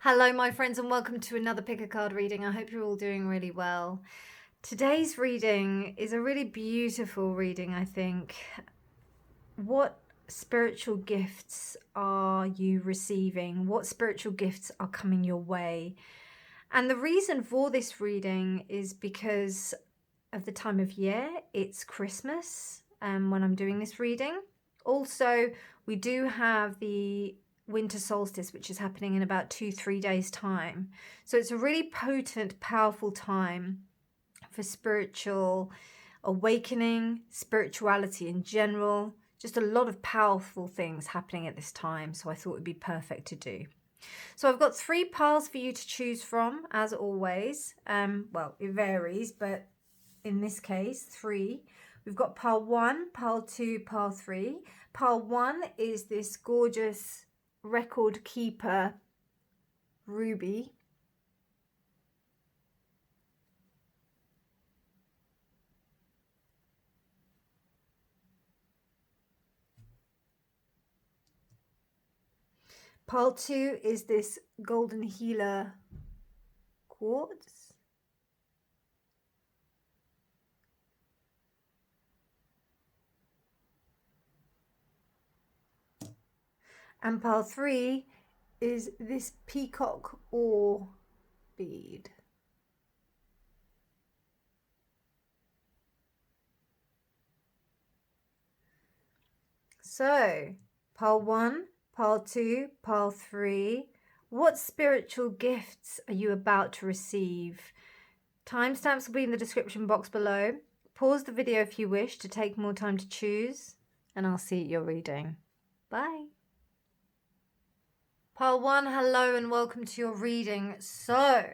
Hello, my friends, and welcome to another pick a card reading. I hope you're all doing really well. Today's reading is a really beautiful reading, I think. What spiritual gifts are you receiving? What spiritual gifts are coming your way? And the reason for this reading is because of the time of year. It's Christmas when I'm doing this reading. Also, we do have the winter solstice, which is happening in about 2-3 days time. So it's a really potent, powerful time for spiritual awakening, spirituality in general, just a lot of powerful things happening at this time. So I thought it would be perfect to do. So I've got 3 piles for you to choose from, as always. Well, it varies, but in this case, 3. We've got pile 1, pile 2, pile 3. Pile 1 is this gorgeous record keeper ruby. Pile 2 is this golden healer quartz. And pile 3 is this peacock ore bead. So, pile 1, pile 2, pile 3. What spiritual gifts are you about to receive? Timestamps will be in the description box below. Pause the video if you wish to take more time to choose, and I'll see your reading. Bye. Pile 1, hello and welcome to your reading. So,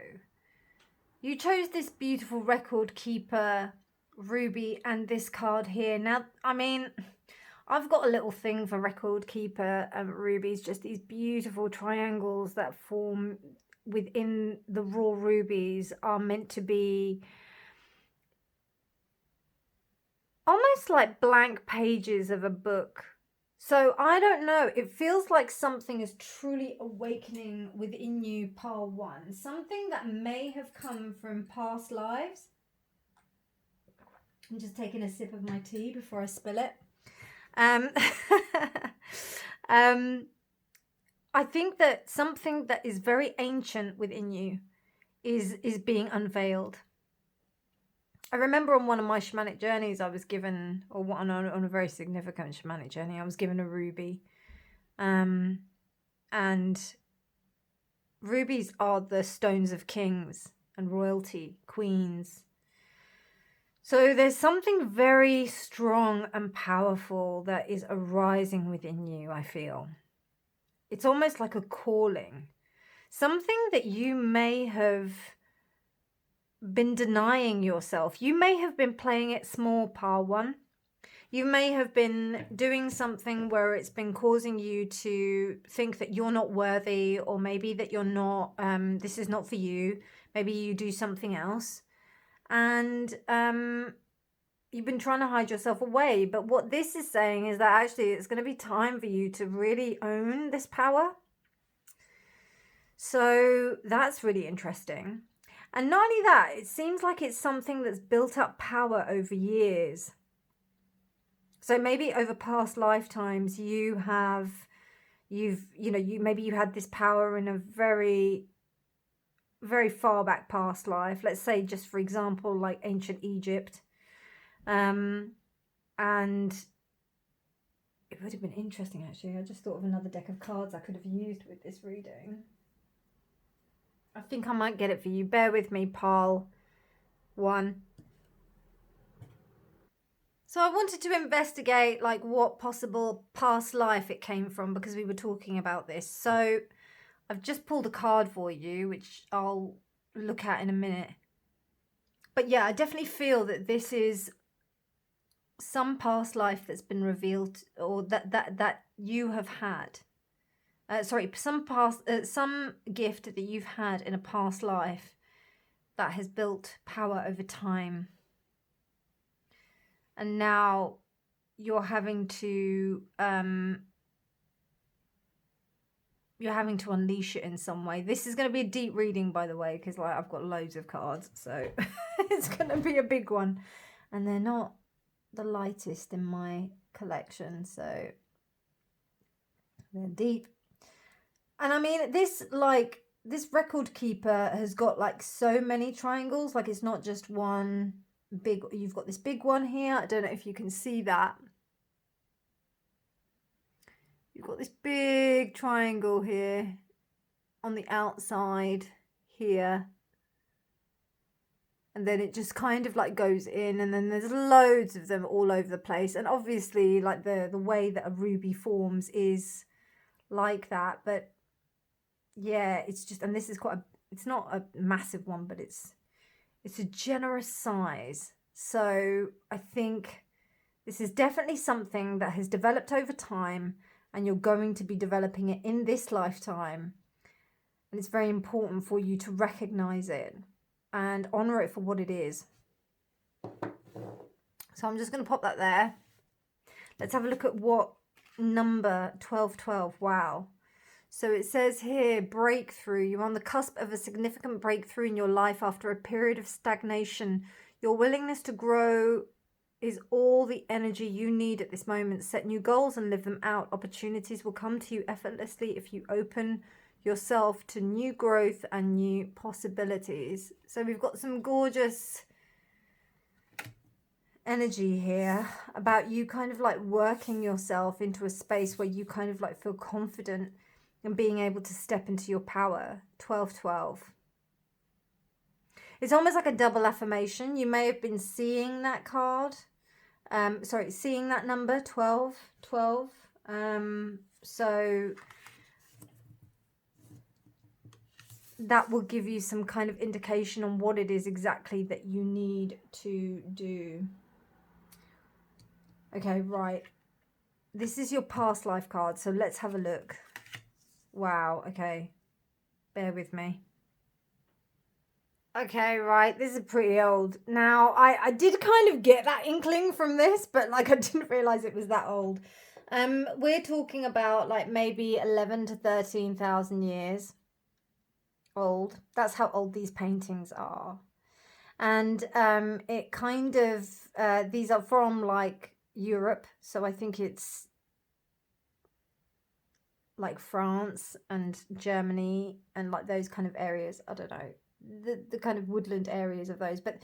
you chose this beautiful record keeper ruby and this card here. Now, I mean, I've got a little thing for record keeper rubies, just these beautiful triangles that form within the raw rubies are meant to be almost like blank pages of a book. So I don't know, it feels like something is truly awakening within you, pile 1. Something that may have come from past lives. I'm just taking a sip of my tea before I spill it. I think that something that is very ancient within you is being unveiled. I remember on one of my shamanic journeys, I was given, or on a very significant shamanic journey, I was given a ruby. And rubies are the stones of kings and royalty, queens. So there's something very strong and powerful that is arising within you, I feel. It's almost like a calling. Something that you may have been denying yourself. You may have been playing it small, pile 1. You may have been doing something where it's been causing you to think that you're not worthy, or maybe that you're not, this is not for you. Maybe you do something else. And you've been trying to hide yourself away. But what this is saying is that actually it's going to be time for you to really own this power. So that's really interesting. And not only that, it seems like it's something that's built up power over years. So maybe over past lifetimes you maybe you had this power in a very, very far back past life. Let's say, just for example, like ancient Egypt. And it would have been interesting, actually. I just thought of another deck of cards I could have used with this reading. I think I might get it for you. Bear with me, pile 1. So I wanted to investigate like what possible past life it came from, because we were talking about this. So I've just pulled a card for you, which I'll look at in a minute. But yeah, I definitely feel that this is some past life that's been revealed, or that you have had. Some gift that you've had in a past life that has built power over time. And now you're having to you're having to unleash it in some way. This is going to be a deep reading, by the way, because like I've got loads of cards, so it's going to be a big one. And they're not the lightest in my collection, so they're deep. And I mean, this record keeper has got like so many triangles. Like it's not just one big, you've got this big one here. I don't know if you can see that. You've got this big triangle here on the outside here. And then it just kind of like goes in, and then there's loads of them all over the place. And obviously like the way that a ruby forms is like that. But yeah, it's just, and this is quite a, it's not a massive one, but it's a generous size. So I think this is definitely something that has developed over time, and you're going to be developing it in this lifetime. And it's very important for you to recognize it and honor it for what it is. So I'm just going to pop that there. Let's have a look at what number 1212. Wow. So it says here, breakthrough. You're on the cusp of a significant breakthrough in your life after a period of stagnation. Your willingness to grow is all the energy you need at this moment. Set new goals and live them out. Opportunities will come to you effortlessly if you open yourself to new growth and new possibilities. So we've got some gorgeous energy here about you kind of like working yourself into a space where you kind of like feel confident and being able to step into your power. 1212. It's almost like a double affirmation. You may have been seeing that card. Seeing that number, 12. So that will give you some kind of indication on what it is exactly that you need to do. Okay, right. This is your past life card, so let's have a look. Wow, okay. Bear with me. Okay, right, this is pretty old. Now, I did kind of get that inkling from this, but like I didn't realise it was that old. We're talking about like maybe 11 to 13,000 years old. That's how old these paintings are. And it kind of, these are from like Europe, so I think it's like France and Germany and like those kind of areas. I don't know. The kind of woodland areas of those, but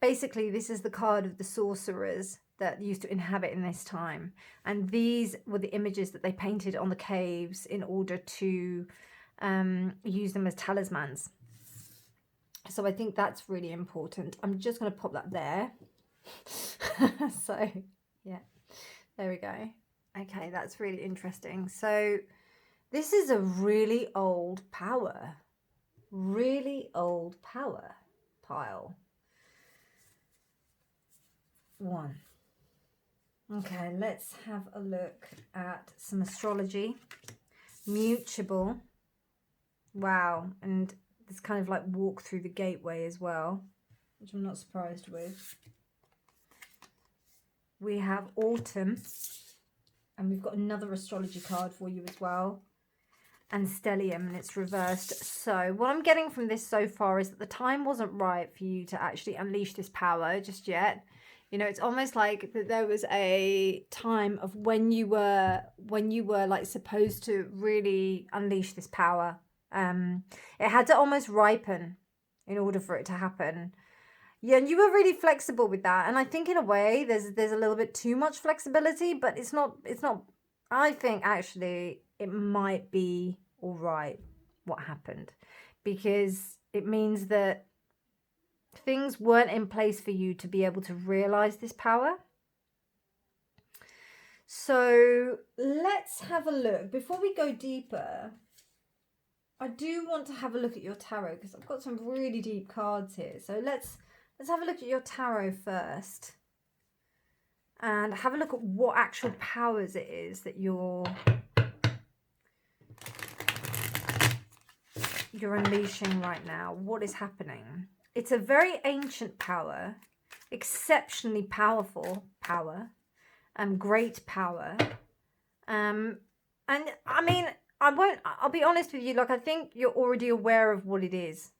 basically this is the card of the sorcerers that used to inhabit in this time, and these were the images that they painted on the caves in order to use them as talismans. So I think that's really important. I'm just going to pop that there. So yeah, there we go. Okay, that's really interesting. So this is a really old power. Really old power pile. 1. Okay, let's have a look at some astrology. Mutable. Wow, and this kind of like walk through the gateway as well, which I'm not surprised with. We have autumn, and we've got another astrology card for you as well. And stellium, and it's reversed. So what I'm getting from this so far is that the time wasn't right for you to actually unleash this power just yet. You know, it's almost like that there was a time of when you were like supposed to really unleash this power. It had to almost ripen in order for it to happen. Yeah, and you were really flexible with that. And I think in a way there's a little bit too much flexibility, but it's not I think actually it might be all right what happened, because it means that things weren't in place for you to be able to realize this power. So let's have a look. Before we go deeper, I do want to have a look at your tarot, because I've got some really deep cards here. So let's have a look at your tarot first and have a look at what actual powers it is that you're unleashing right now. What is happening? It's a very ancient power, exceptionally powerful power, great power. And I mean, I'll be honest with you, like, I think you're already aware of what it is.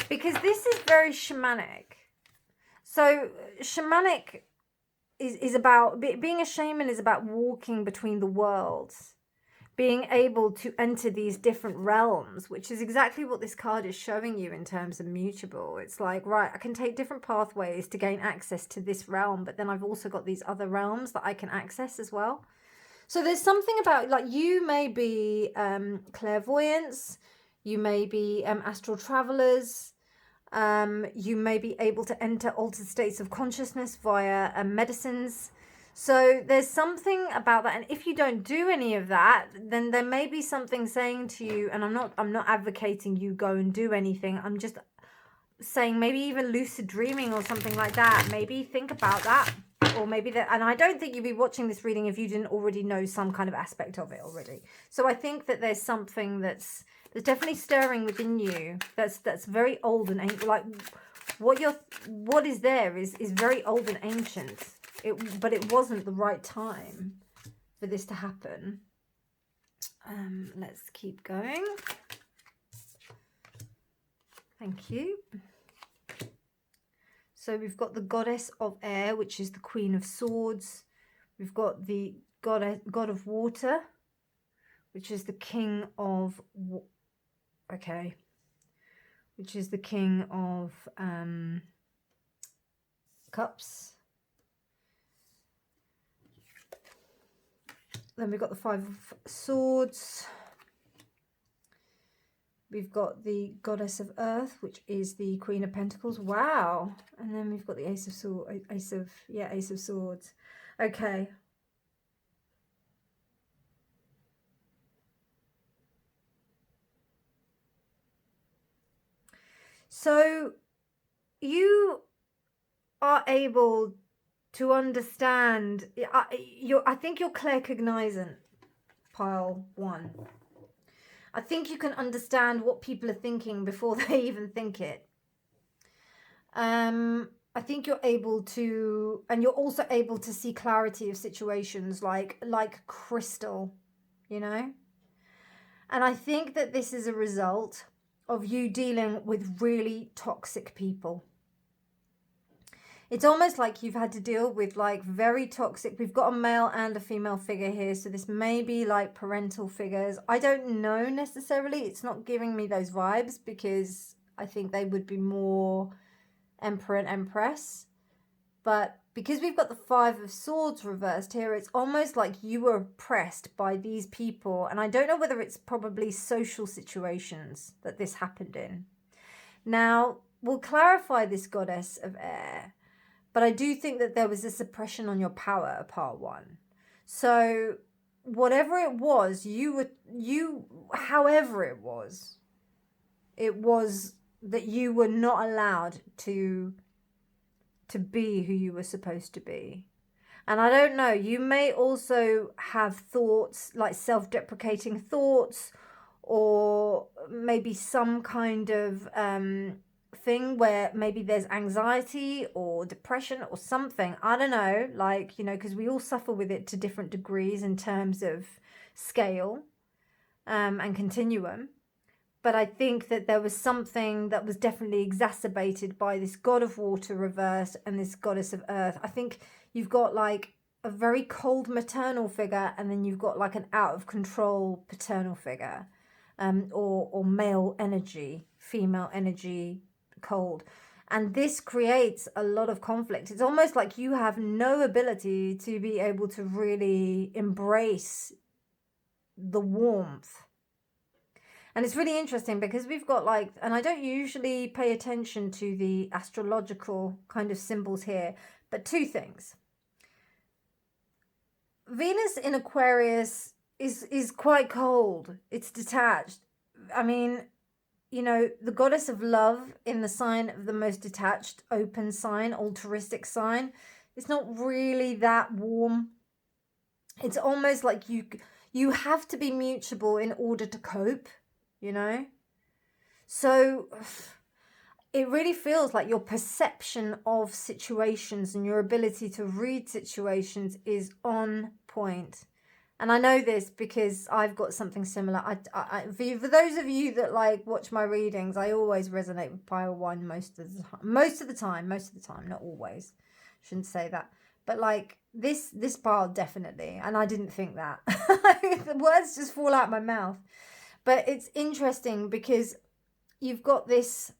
Because this is very shamanic. So shamanic is about, being a shaman is about walking between the worlds, being able to enter these different realms, which is exactly what this card is showing you in terms of mutable. It's like, right, I can take different pathways to gain access to this realm, but then I've also got these other realms that I can access as well. So there's something about, like, you may be clairvoyants, you may be astral travelers, you may be able to enter altered states of consciousness via medicines. So there's something about that, and if you don't do any of that, then there may be something saying to you, and I'm not advocating you go and do anything. I'm just saying maybe even lucid dreaming or something like that. Maybe think about that, or maybe that. And I don't think you'd be watching this reading if you didn't already know some kind of aspect of it already. So I think that there's something that's definitely stirring within you. That's very old and ancient. Like what is there is very old and ancient. But it wasn't the right time for this to happen. Let's keep going. Thank you. So we've got the goddess of air, which is the Queen of Swords. We've got the god of water, which is the King of which is the King of Cups. Then we've got the Five of Swords. We've got the Goddess of Earth, which is the Queen of Pentacles. Wow. And then we've got the Ace of Swords. Okay. So you are able to understand, I think you're claircognizant, pile 1. I think you can understand what people are thinking before they even think it. I think you're able to, and you're also able to see clarity of situations like crystal, you know? And I think that this is a result of you dealing with really toxic people. It's almost like you've had to deal with like very toxic. We've got a male and a female figure here. So this may be like parental figures. I don't know necessarily. It's not giving me those vibes because I think they would be more Emperor and Empress. But because we've got the Five of Swords reversed here, it's almost like you were oppressed by these people. And I don't know whether it's probably social situations that this happened in. Now, we'll clarify this Goddess of Air. But I do think that there was a suppression on your power, part 1. So whatever it was, however it was that you were not allowed to be who you were supposed to be. And I don't know, you may also have thoughts, like self-deprecating thoughts, or maybe some kind of thing where maybe there's anxiety or depression or something. I don't know, like, you know, because we all suffer with it to different degrees in terms of scale and continuum. But I think that there was something that was definitely exacerbated by this God of Water reversed and this Goddess of Earth. I think you've got like a very cold maternal figure, and then you've got like an out of control paternal figure, or male energy, female energy, cold. And this creates a lot of conflict. It's almost like you have no ability to be able to really embrace the warmth. And it's really interesting because we've got like, and I don't usually pay attention to the astrological kind of symbols here, but 2 things. Venus in Aquarius is quite cold. It's detached. I mean, you know, the goddess of love in the sign of the most detached, open sign, altruistic sign, it's not really that warm. It's almost like you have to be mutable in order to cope, you know? So it really feels like your perception of situations and your ability to read situations is on point. And I know this because I've got something similar. For those of you that like watch my readings, I always resonate with pile one most of the time. Most of the time, not always. Shouldn't say that. But like this pile definitely. And I didn't think that. The words just fall out my mouth. But it's interesting because you've got this,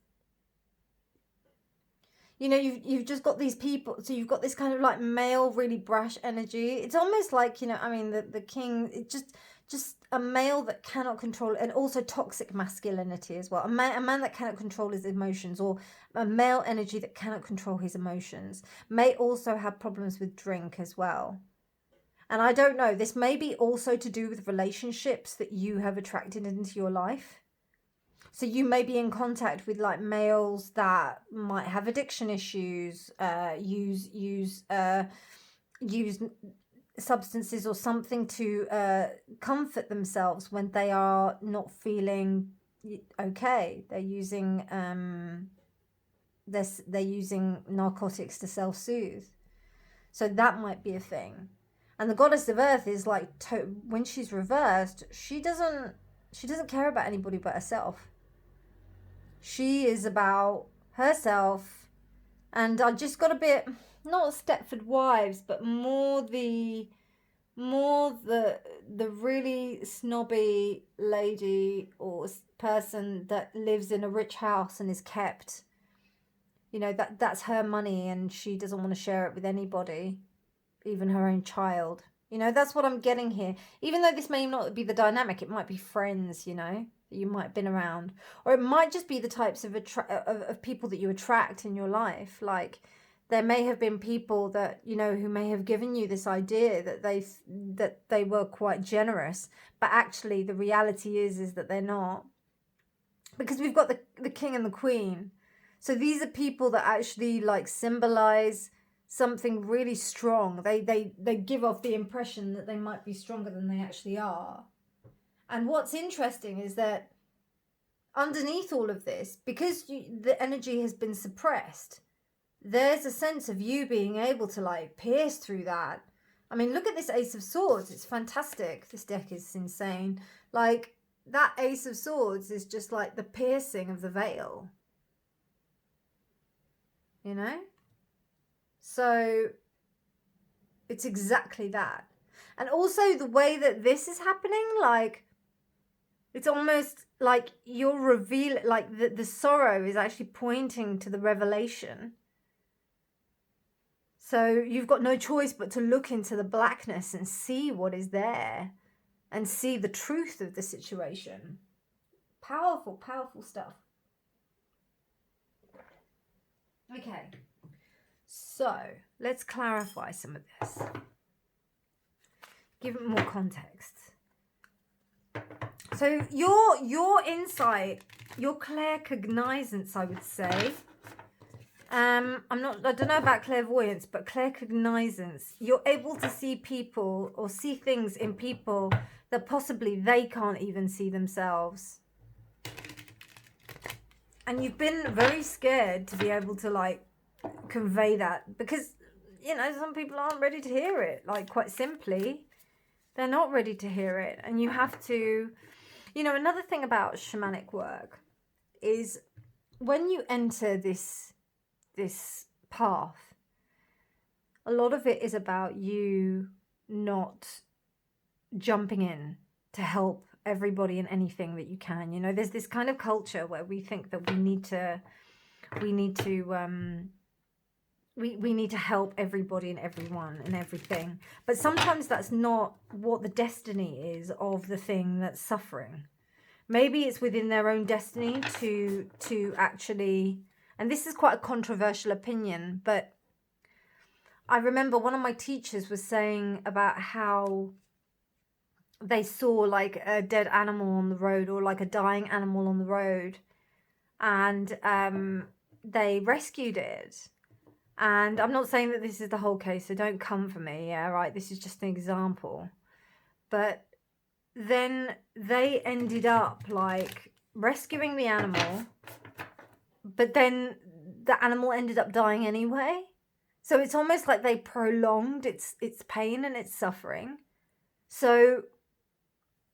you know, you've just got these people. So you've got this kind of like male, really brash energy. It's almost like, you know, I mean, the king, it just a male that cannot control, and also toxic masculinity as well. A man that cannot control his emotions, or a male energy that cannot control his emotions, may also have problems with drink as well. And I don't know, this may be also to do with relationships that you have attracted into your life. So you may be in contact with like males that might have addiction issues, use substances or something to comfort themselves when they are not feeling okay. They're using they're using narcotics to self-soothe. So that might be a thing. And the goddess of earth is like, when she's reversed, she doesn't care about anybody but herself. She is about herself. And I just got a bit, not Stepford Wives, but more the really snobby lady or person that lives in a rich house and is kept, you know, that's her money and she doesn't want to share it with anybody, even her own child. You know, that's what I'm getting here. Even though this may not be the dynamic, it might be friends, you know, that you might have been around. Or it might just be the types of people that you attract in your life. Like, there may have been people that, you know, who may have given you this idea that they were quite generous. But actually, the reality is that they're not. Because we've got the king and the queen. So these are people that actually, like, symbolize something really strong. They give off the impression that they might be stronger than they actually are. And what's interesting is that underneath all of this, because the energy has been suppressed, there's a sense of you being able to like pierce through that. I mean, look at this Ace of Swords. It's fantastic. This deck is insane. Like, that Ace of Swords is just like the piercing of the veil. You know? So it's exactly that. And also the way that this is happening, like, it's almost like you're revealing, like the sorrow is actually pointing to the revelation. So you've got no choice but to look into the blackness and see what is there and see the truth of the situation. Powerful, powerful stuff. Okay. So let's clarify some of this. Give it more context. So your insight, your claircognizance, I would say. I don't know about clairvoyance, but claircognizance. You're able to see people or see things in people that possibly they can't even see themselves. And you've been very scared to be able to like convey that because, you know, some people aren't ready to hear it. Like, quite simply, they're not ready to hear it. And you have to, you know, another thing about shamanic work is when you enter this path, a lot of it is about you not jumping in to help everybody and anything that you can. You know, there's this kind of culture where we think that we need to help everybody and everyone and everything. But sometimes that's not what the destiny is of the thing that's suffering. Maybe it's within their own destiny to actually, and this is quite a controversial opinion, but I remember one of my teachers was saying about how they saw like a dead animal on the road or like a dying animal on the road, and they rescued it. And I'm not saying that this is the whole case, so don't come for me, yeah, right? This is just an example. But then they ended up like rescuing the animal, but then the animal ended up dying anyway. So it's almost like they prolonged its pain and its suffering. So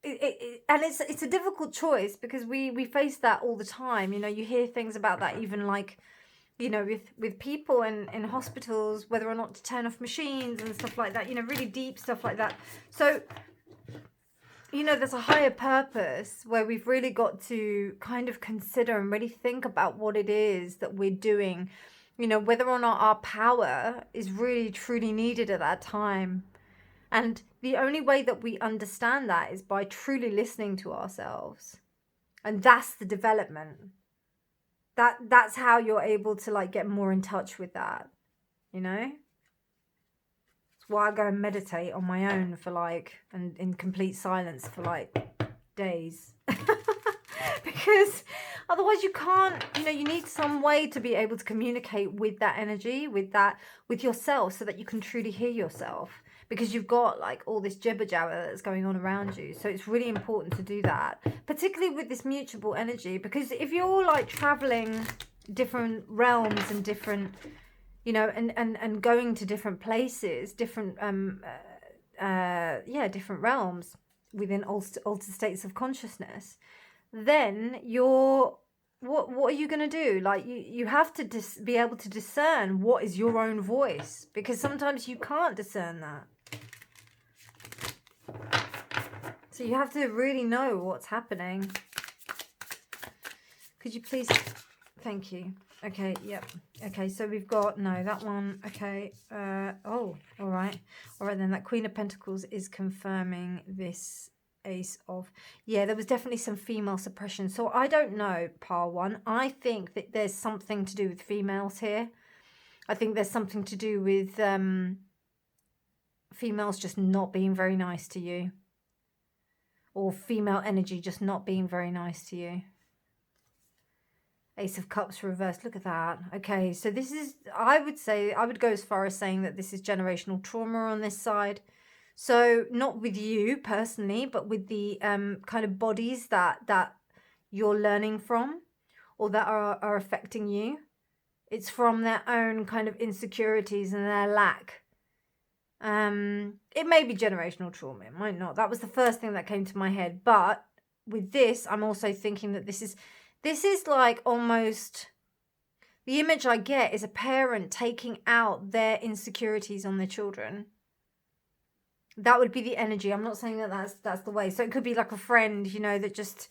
and it's a difficult choice, because we face that all the time. You know, you hear things about that, even like, you know, with people in hospitals, whether or not to turn off machines and stuff like that, you know, really deep stuff like that. So, you know, there's a higher purpose where we've really got to kind of consider and really think about what it is that we're doing, you know, whether or not our power is really truly needed at that time. And the only way that we understand that is by truly listening to ourselves. And that's the development. That's how you're able to like get more in touch with that, you know? That's why I go and meditate on my own for like, and in complete silence for like days. Because otherwise you can't, you know, you need some way to be able to communicate with that energy, with yourself, so that you can truly hear yourself. Because you've got like all this jibber jabber that's going on around you. So it's really important to do that, particularly with this mutable energy, because if you're like traveling different realms and different, you know, and going to different places, different different realms within altered states of consciousness, then you're what are you going to do? Like you have to be able to discern what is your own voice, because sometimes you can't discern that. So you have to really know what's happening. Could you please? Thank you. Okay, yep. Okay, so we've got, no, that one. Okay. Oh, all right. All right, then that Queen of Pentacles is confirming this Ace of, yeah, there was definitely some female suppression. So I don't know, Par One. I think that there's something to do with females here. I think there's something to do with females just not being very nice to you. Or female energy just not being very nice to you. Ace of Cups reversed. Look at that. Okay, so this is, I would say, I would go as far as saying that this is generational trauma on this side. So not with you personally, but with the kind of bodies that you're learning from, or that are affecting you. It's from their own kind of insecurities and their lack. It may be generational trauma, it might not. That was the first thing that came to my head. But with this, I'm also thinking that this is like almost, the image I get is a parent taking out their insecurities on their children. That would be the energy. I'm not saying that that's the way. So it could be like a friend, you know, that just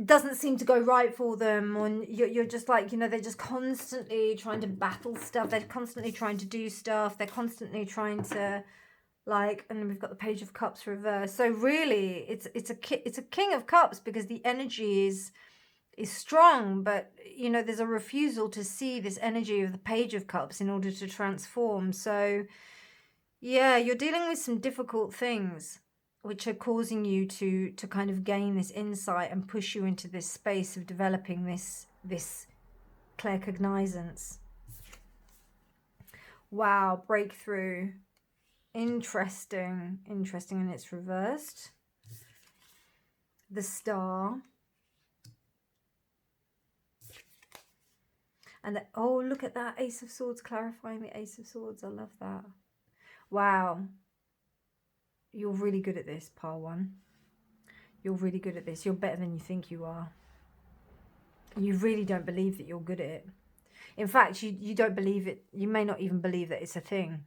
doesn't seem to go right for them, or you're just like, you know, they're just constantly trying to battle stuff, they're constantly trying to do stuff, they're constantly trying to like, and then we've got the Page of Cups reversed. So really it's a King of Cups, because the energy is strong, but you know, there's a refusal to see this energy of the Page of Cups in order to transform. So yeah, you're dealing with some difficult things which are causing you to kind of gain this insight and push you into this space of developing this claircognizance. Wow, breakthrough. Interesting, and it's reversed. The Star. And oh, look at that, Ace of Swords, clarifying the Ace of Swords. I love that. Wow. You're really good at this, Par One. You're really good at this. You're better than you think you are. You really don't believe that you're good at it. In fact, you don't believe it. You may not even believe that it's a thing.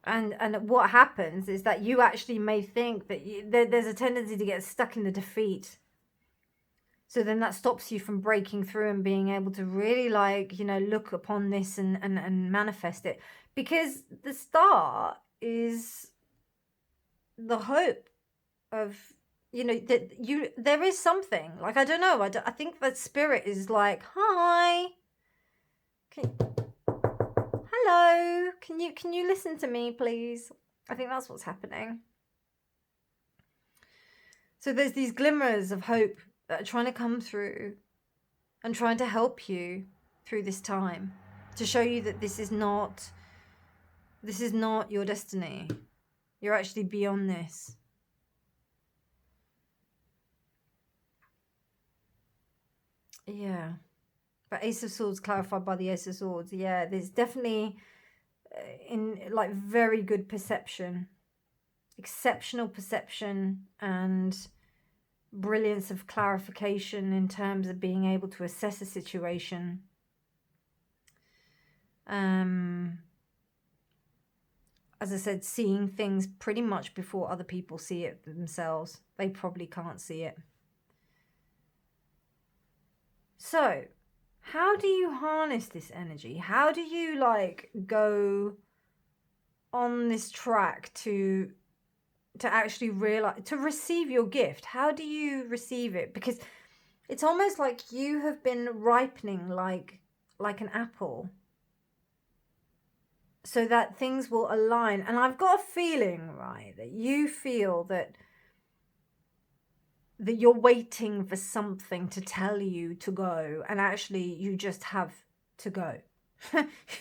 And what happens is that you actually may think that there's a tendency to get stuck in the defeat. So then that stops you from breaking through and being able to really, like, you know, look upon this and manifest it. Because the Star is the hope of, you know, that there is something. Like, I don't know. I think that spirit is like, hi. Hello. Can you listen to me, please? I think that's what's happening. So there's these glimmers of hope that are trying to come through and trying to help you through this time, to show you that this is not your destiny. You're actually beyond this. Yeah. But Ace of Swords clarified by the Ace of Swords. Yeah, there's definitely in like very good perception, exceptional perception, and brilliance of clarification in terms of being able to assess a situation. As I said, seeing things pretty much before other people see it themselves. They probably can't see it. So, how do you harness this energy? How do you like go on this track to actually realize, to receive your gift? How do you receive it? Because it's almost like you have been ripening like an apple, so that things will align. And I've got a feeling, right, that you feel that you're waiting for something to tell you to go, and actually you just have to go.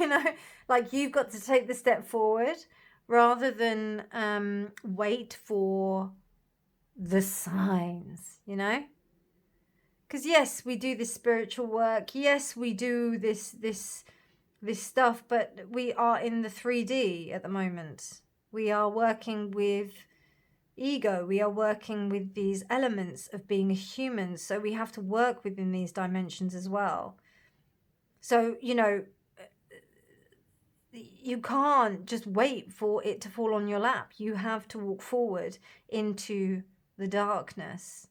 You know, like you've got to take the step forward rather than wait for the signs, you know? Because yes, we do this spiritual work. Yes, we do this stuff, but we are in the 3D at the moment. We are working with ego. We are working with these elements of being a human. So we have to work within these dimensions as well. So, you know, you can't just wait for it to fall on your lap. You have to walk forward into the darkness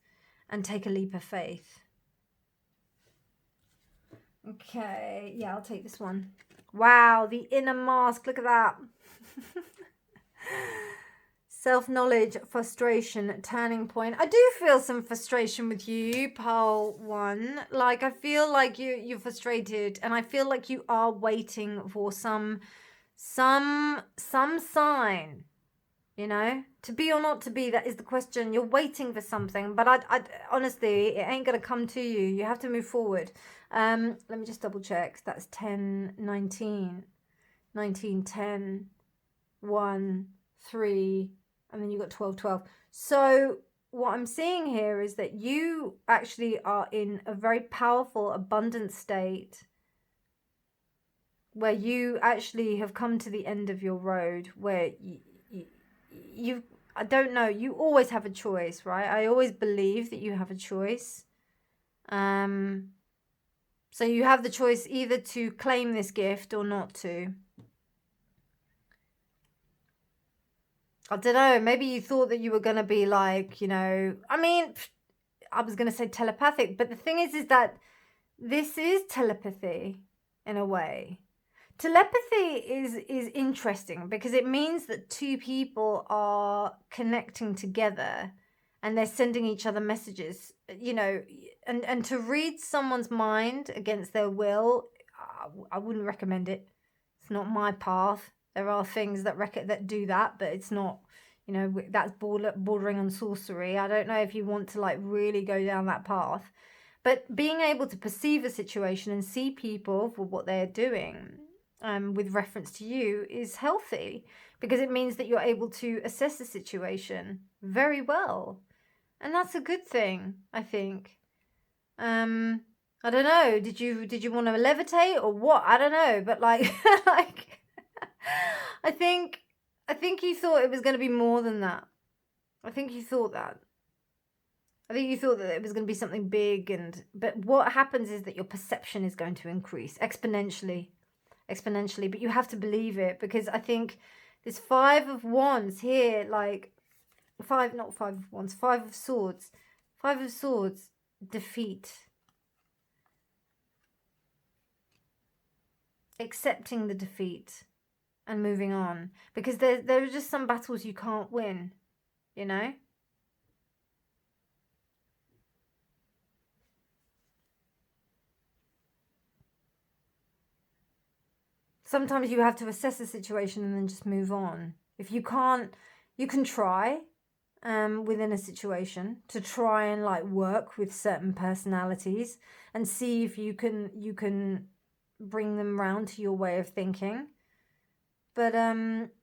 and take a leap of faith. Okay, yeah, I'll take this one. Wow, the inner mask, look at that. Self-knowledge, frustration, turning point. I do feel some frustration with you, pile 1. Like, I feel like you're frustrated, and I feel like you are waiting for some sign, you know? To be or not to be, that is the question. You're waiting for something, but I honestly, it ain't going to come to you. You have to move forward. Let me just double check. That's 10, 19, 19, 10, 1, 3, and then you got 12, 12. So what I'm seeing here is that you actually are in a very powerful, abundant state where you actually have come to the end of your road, where you I don't know, you always have a choice, right? I always believe that you have a choice. So you have the choice either to claim this gift or not to. I don't know, maybe you thought that you were going to be like, you know, I mean, I was going to say telepathic, but the thing is that this is telepathy in a way. Telepathy is interesting because it means that two people are connecting together and they're sending each other messages, you know, and to read someone's mind against their will, I wouldn't recommend it. It's not my path. There are things that do that, but it's not, you know, that's bordering on sorcery. I don't know if you want to like really go down that path, but being able to perceive a situation and see people for what they're doing with reference to you is healthy, because it means that you're able to assess the situation very well. And that's a good thing, I think. I don't know. Did you want to levitate or what? I don't know, but like like I think you thought it was going to be more than that. I think you thought that. I think you thought that it was going to be something big, but what happens is that your perception is going to increase exponentially, but you have to believe it, because I think this 5 of Wands here, like 5 of Swords. 5 of Swords, defeat. Accepting the defeat and moving on, because there are just some battles you can't win, you know? Sometimes you have to assess the situation and then just move on. If you can't, you can try within a situation to try and like work with certain personalities and see if you can bring them round to your way of thinking. But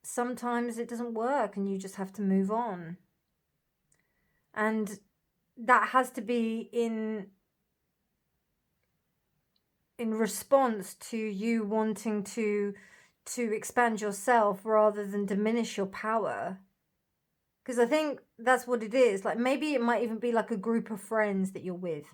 sometimes it doesn't work and you just have to move on. And that has to be in in response to you wanting to expand yourself rather than diminish your power. Because I think that's what it is. Like, maybe it might even be like a group of friends that you're with.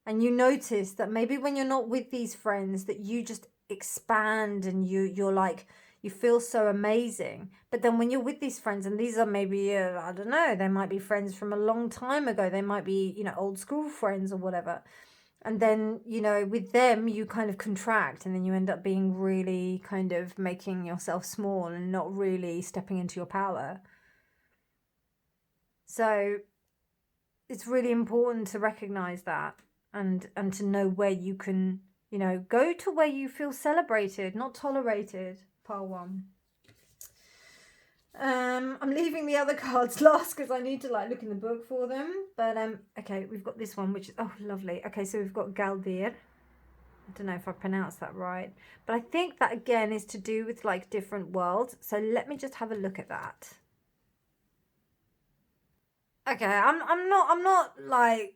And you notice that maybe when you're not with these friends, that you just expand and you're like, you feel so amazing. But then when you're with these friends, and these are maybe, I don't know, they might be friends from a long time ago. They might be, you know, old school friends or whatever. And then, you know, with them, you kind of contract, and then you end up being really kind of making yourself small and not really stepping into your power. So it's really important to recognize that and to know where you can, you know, go to where you feel celebrated, not tolerated. Pile 1. I'm leaving the other cards last because I need to like look in the book for them. But okay, we've got this one, which is, oh, lovely. Okay, so we've got Galdir. I don't know if I pronounced that right, but I think that again is to do with like different worlds. So let me just have a look at that. Okay, I'm not like,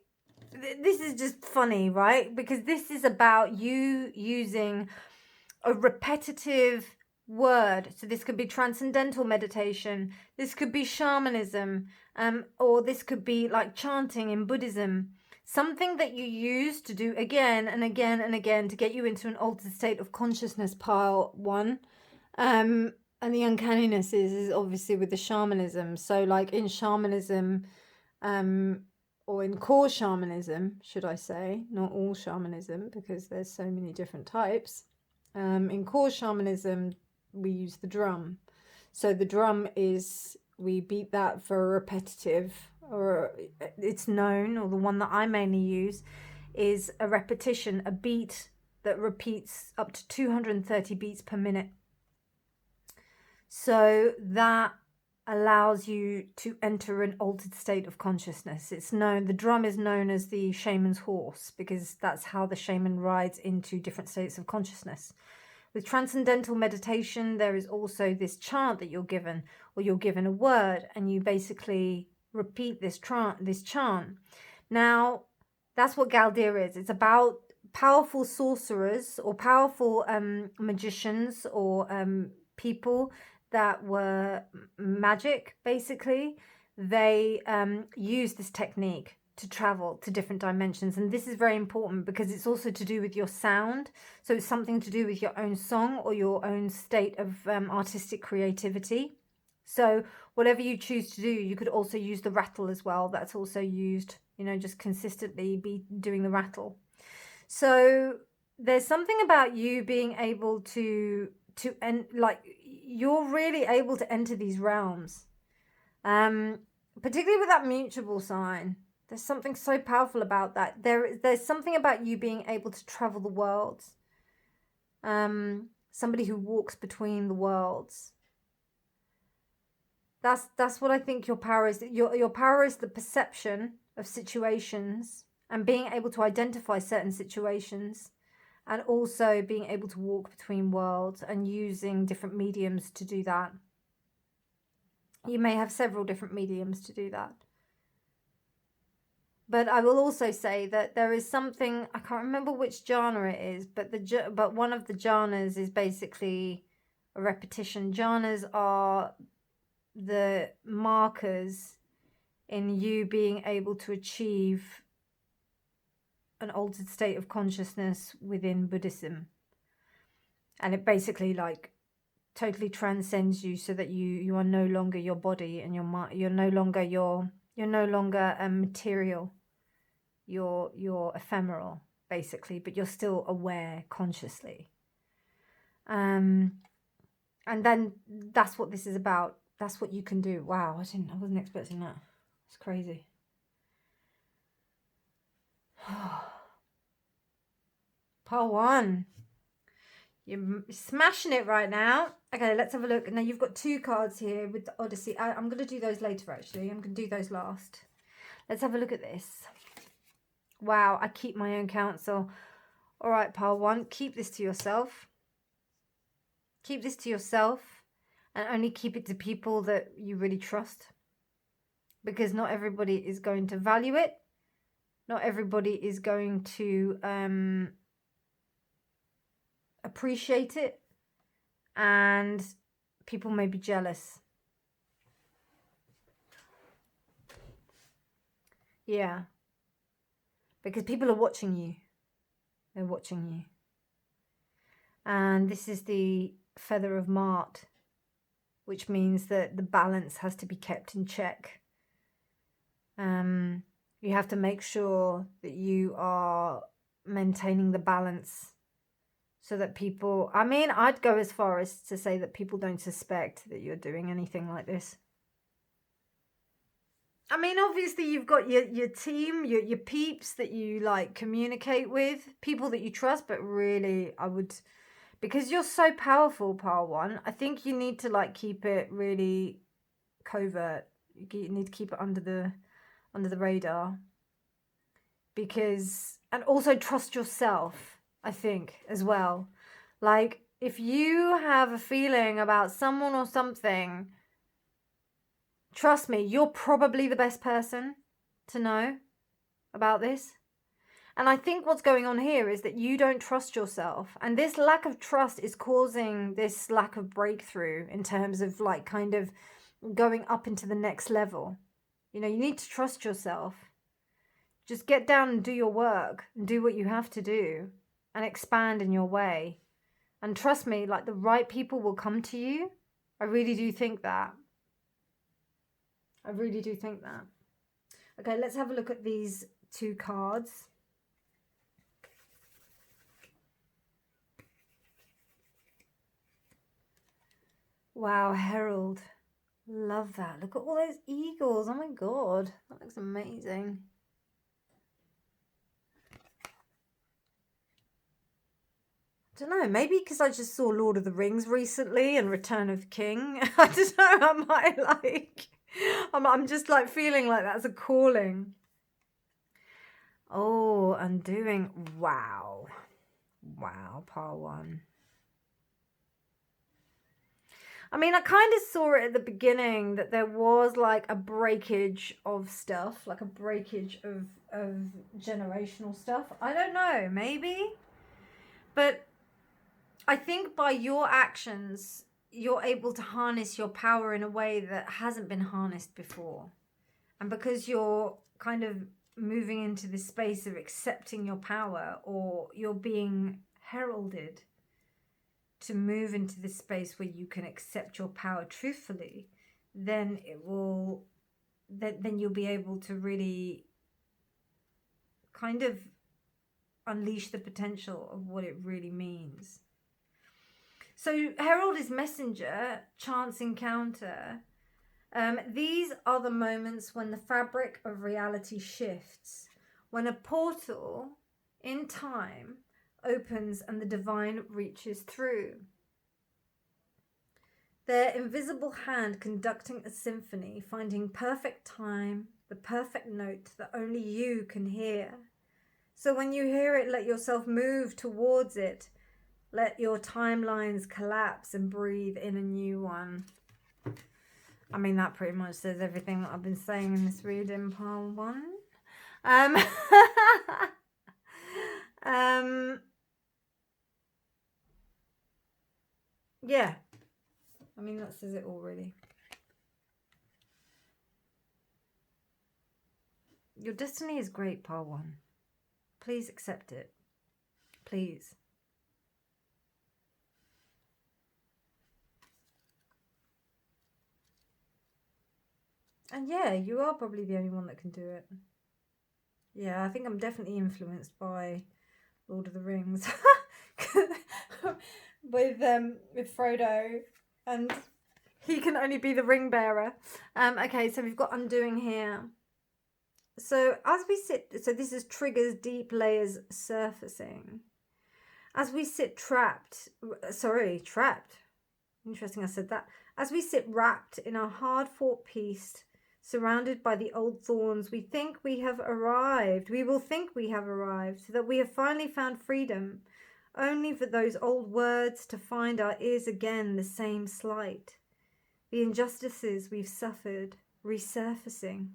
this is just funny, right? Because this is about you using a repetitive word. So this could be transcendental meditation, this could be shamanism, or this could be like chanting in Buddhism. Something that you use to do again and again and again to get you into an altered state of consciousness, pile 1. And the uncanniness is obviously with the shamanism. So like in shamanism, or in core shamanism, should I say, not all shamanism, because there's so many different types. In core shamanism, we use the drum. So the drum is, we beat that for a repetitive, or it's known, or the one that I mainly use is a repetition, a beat that repeats up to 230 beats per minute. So that allows you to enter an altered state of consciousness. It's known, the drum is known as the shaman's horse, because that's how the shaman rides into different states of consciousness. With transcendental meditation, there is also this chant that you're given, or you're given a word, and you basically repeat this chant. Now, that's what Galdir is. It's about powerful sorcerers or powerful magicians or people that were magic, basically. They use this technique to travel to different dimensions, and this is very important because it's also to do with your sound. So it's something to do with your own song or your own state of artistic creativity. So whatever you choose to do, you could also use the rattle as well. That's also used, you know, just consistently be doing the rattle. So there's something about you being able to end, like, you're really able to enter these realms, particularly with that mutable sign. There's something so powerful about that. There's something about you being able to travel the worlds. Somebody who walks between the worlds. That's what I think your power is. Your power is the perception of situations and being able to identify certain situations, and also being able to walk between worlds and using different mediums to do that. You may have several different mediums to do that. But I will also say that there is something, I can't remember which jhana it is, but one of the jhanas is basically a repetition. Jhanas are the markers in you being able to achieve an altered state of consciousness within Buddhism. And it basically like totally transcends you, so that you are no longer your body and your mind. You're no longer material. You're ephemeral, basically, but you're still aware consciously. And then that's what this is about. That's what you can do. Wow, I wasn't expecting that. It's crazy. Part 1. You're smashing it right now. Okay, let's have a look. Now you've got 2 cards here with the Odyssey. I'm going to do those later, actually. I'm going to do those last. Let's have a look at this. Wow, I keep my own counsel. All right, pile 1, keep this to yourself. Keep this to yourself, and only keep it to people that you really trust. Because not everybody is going to value it. Not everybody is going to appreciate it, and people may be jealous. Yeah. Because people are watching you. They're watching you. And this is the feather of Mart, which means that the balance has to be kept in check. You have to make sure that you are maintaining the balance so that people, I mean, I'd go as far as to say that people don't suspect that you're doing anything like this. I mean, obviously you've got your team, your peeps that you like communicate with, people that you trust, but really I would, because you're so powerful, Pile 1, I think you need to like keep it really covert. You need to keep it under the radar, because, and also trust yourself, I think, as well. Like, if you have a feeling about someone or something, trust me, you're probably the best person to know about this. And I think what's going on here is that you don't trust yourself. And this lack of trust is causing this lack of breakthrough in terms of like kind of going up into the next level. You know, you need to trust yourself. Just get down and do your work and do what you have to do and expand in your way. And trust me, like the right people will come to you. I really do think that. I really do think that. Okay, let's have a look at these two cards. Wow, Herald. Love that. Look at all those eagles. Oh my god. That looks amazing. I don't know, maybe because I just saw Lord of the Rings recently and Return of the King. I don't know, I might like... I'm just like feeling like that's a calling. Oh, undoing. Wow. Wow, Pile 1. I mean, I kind of saw it at the beginning that there was like a breakage of stuff, like a breakage of generational stuff. I don't know, maybe. But I think by your actions, you're able to harness your power in a way that hasn't been harnessed before. And because you're kind of moving into this space of accepting your power, or you're being heralded to move into this space where you can accept your power truthfully, then it will, then you'll be able to really kind of unleash the potential of what it really means. So Herald is messenger, chance encounter. These are the moments when the fabric of reality shifts, when a portal in time opens and the divine reaches through. Their invisible hand conducting a symphony, finding perfect time, the perfect note that only you can hear. So when you hear it, let yourself move towards it. Let your timelines collapse and breathe in a new one. I mean, that pretty much says everything that I've been saying in this reading, Pile 1. Yeah. I mean, that says it all, really. Your destiny is great, Pile 1. Please accept it. Please. And yeah, you are probably the only one that can do it. Yeah, I think I'm definitely influenced by Lord of the Rings. with Frodo, and he can only be the ring bearer. Okay, so we've got undoing here. So as we sit, so this is triggers, deep layers surfacing. As we sit trapped. Interesting I said that. As we sit wrapped in our hard-fought peace, surrounded by the old thorns, we think we have arrived. We will think we have arrived, so that we have finally found freedom, only for those old words to find our ears again the same slight. The injustices we've suffered resurfacing.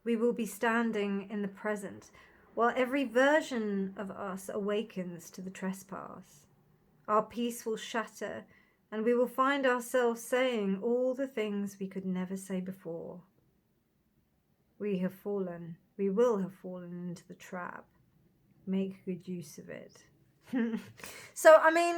We will be standing in the present, while every version of us awakens to the trespass. Our peace will shatter, and we will find ourselves saying all the things we could never say before. We have fallen. We will have fallen into the trap. Make good use of it. So, I mean,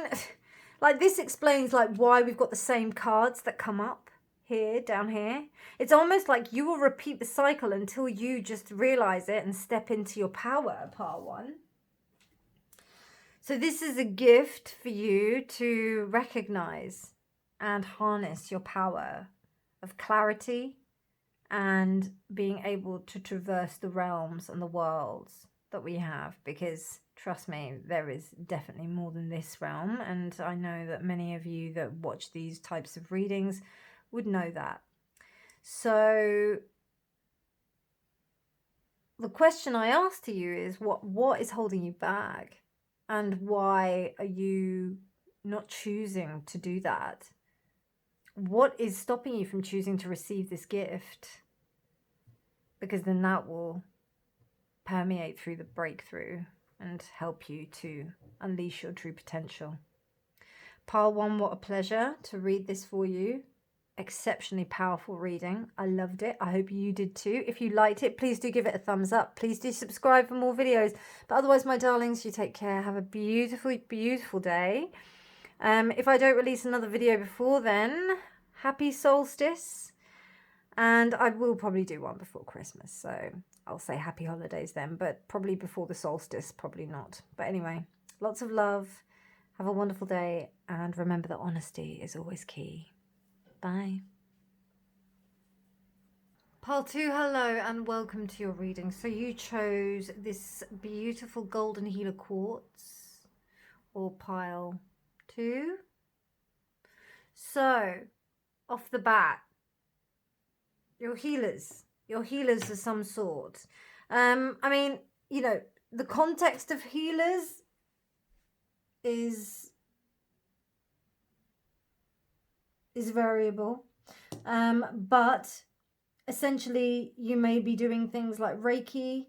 like, this explains, like, why we've got the same cards that come up here, down here. It's almost like you will repeat the cycle until you just realize it and step into your power, part one. So this is a gift for you to recognize and harness your power of clarity and being able to traverse the realms and the worlds that we have, because trust me, there is definitely more than this realm, and I know that many of you that watch these types of readings would know that. So the question I ask to you is, what is holding you back, and why are you not choosing to do that? What is stopping you from choosing to receive this gift? Because then that will permeate through the breakthrough and help you to unleash your true potential. Pile 1, what a pleasure to read this for you. Exceptionally powerful reading. I loved it. I hope you did too. If you liked it, please do give it a thumbs up. Please do subscribe for more videos. But otherwise, my darlings, you take care. Have a beautiful, beautiful day. If I don't release another video before then, happy solstice. And I will probably do one before Christmas, so I'll say happy holidays then, but probably before the solstice, probably not. But anyway, lots of love. Have a wonderful day, and remember that honesty is always key. Bye. Pile 2, hello and welcome to your reading. So you chose this beautiful golden healer quartz, or pile 2. So, off the bat, your healers of some sort. I mean, you know, the context of healers is variable, but essentially you may be doing things like Reiki,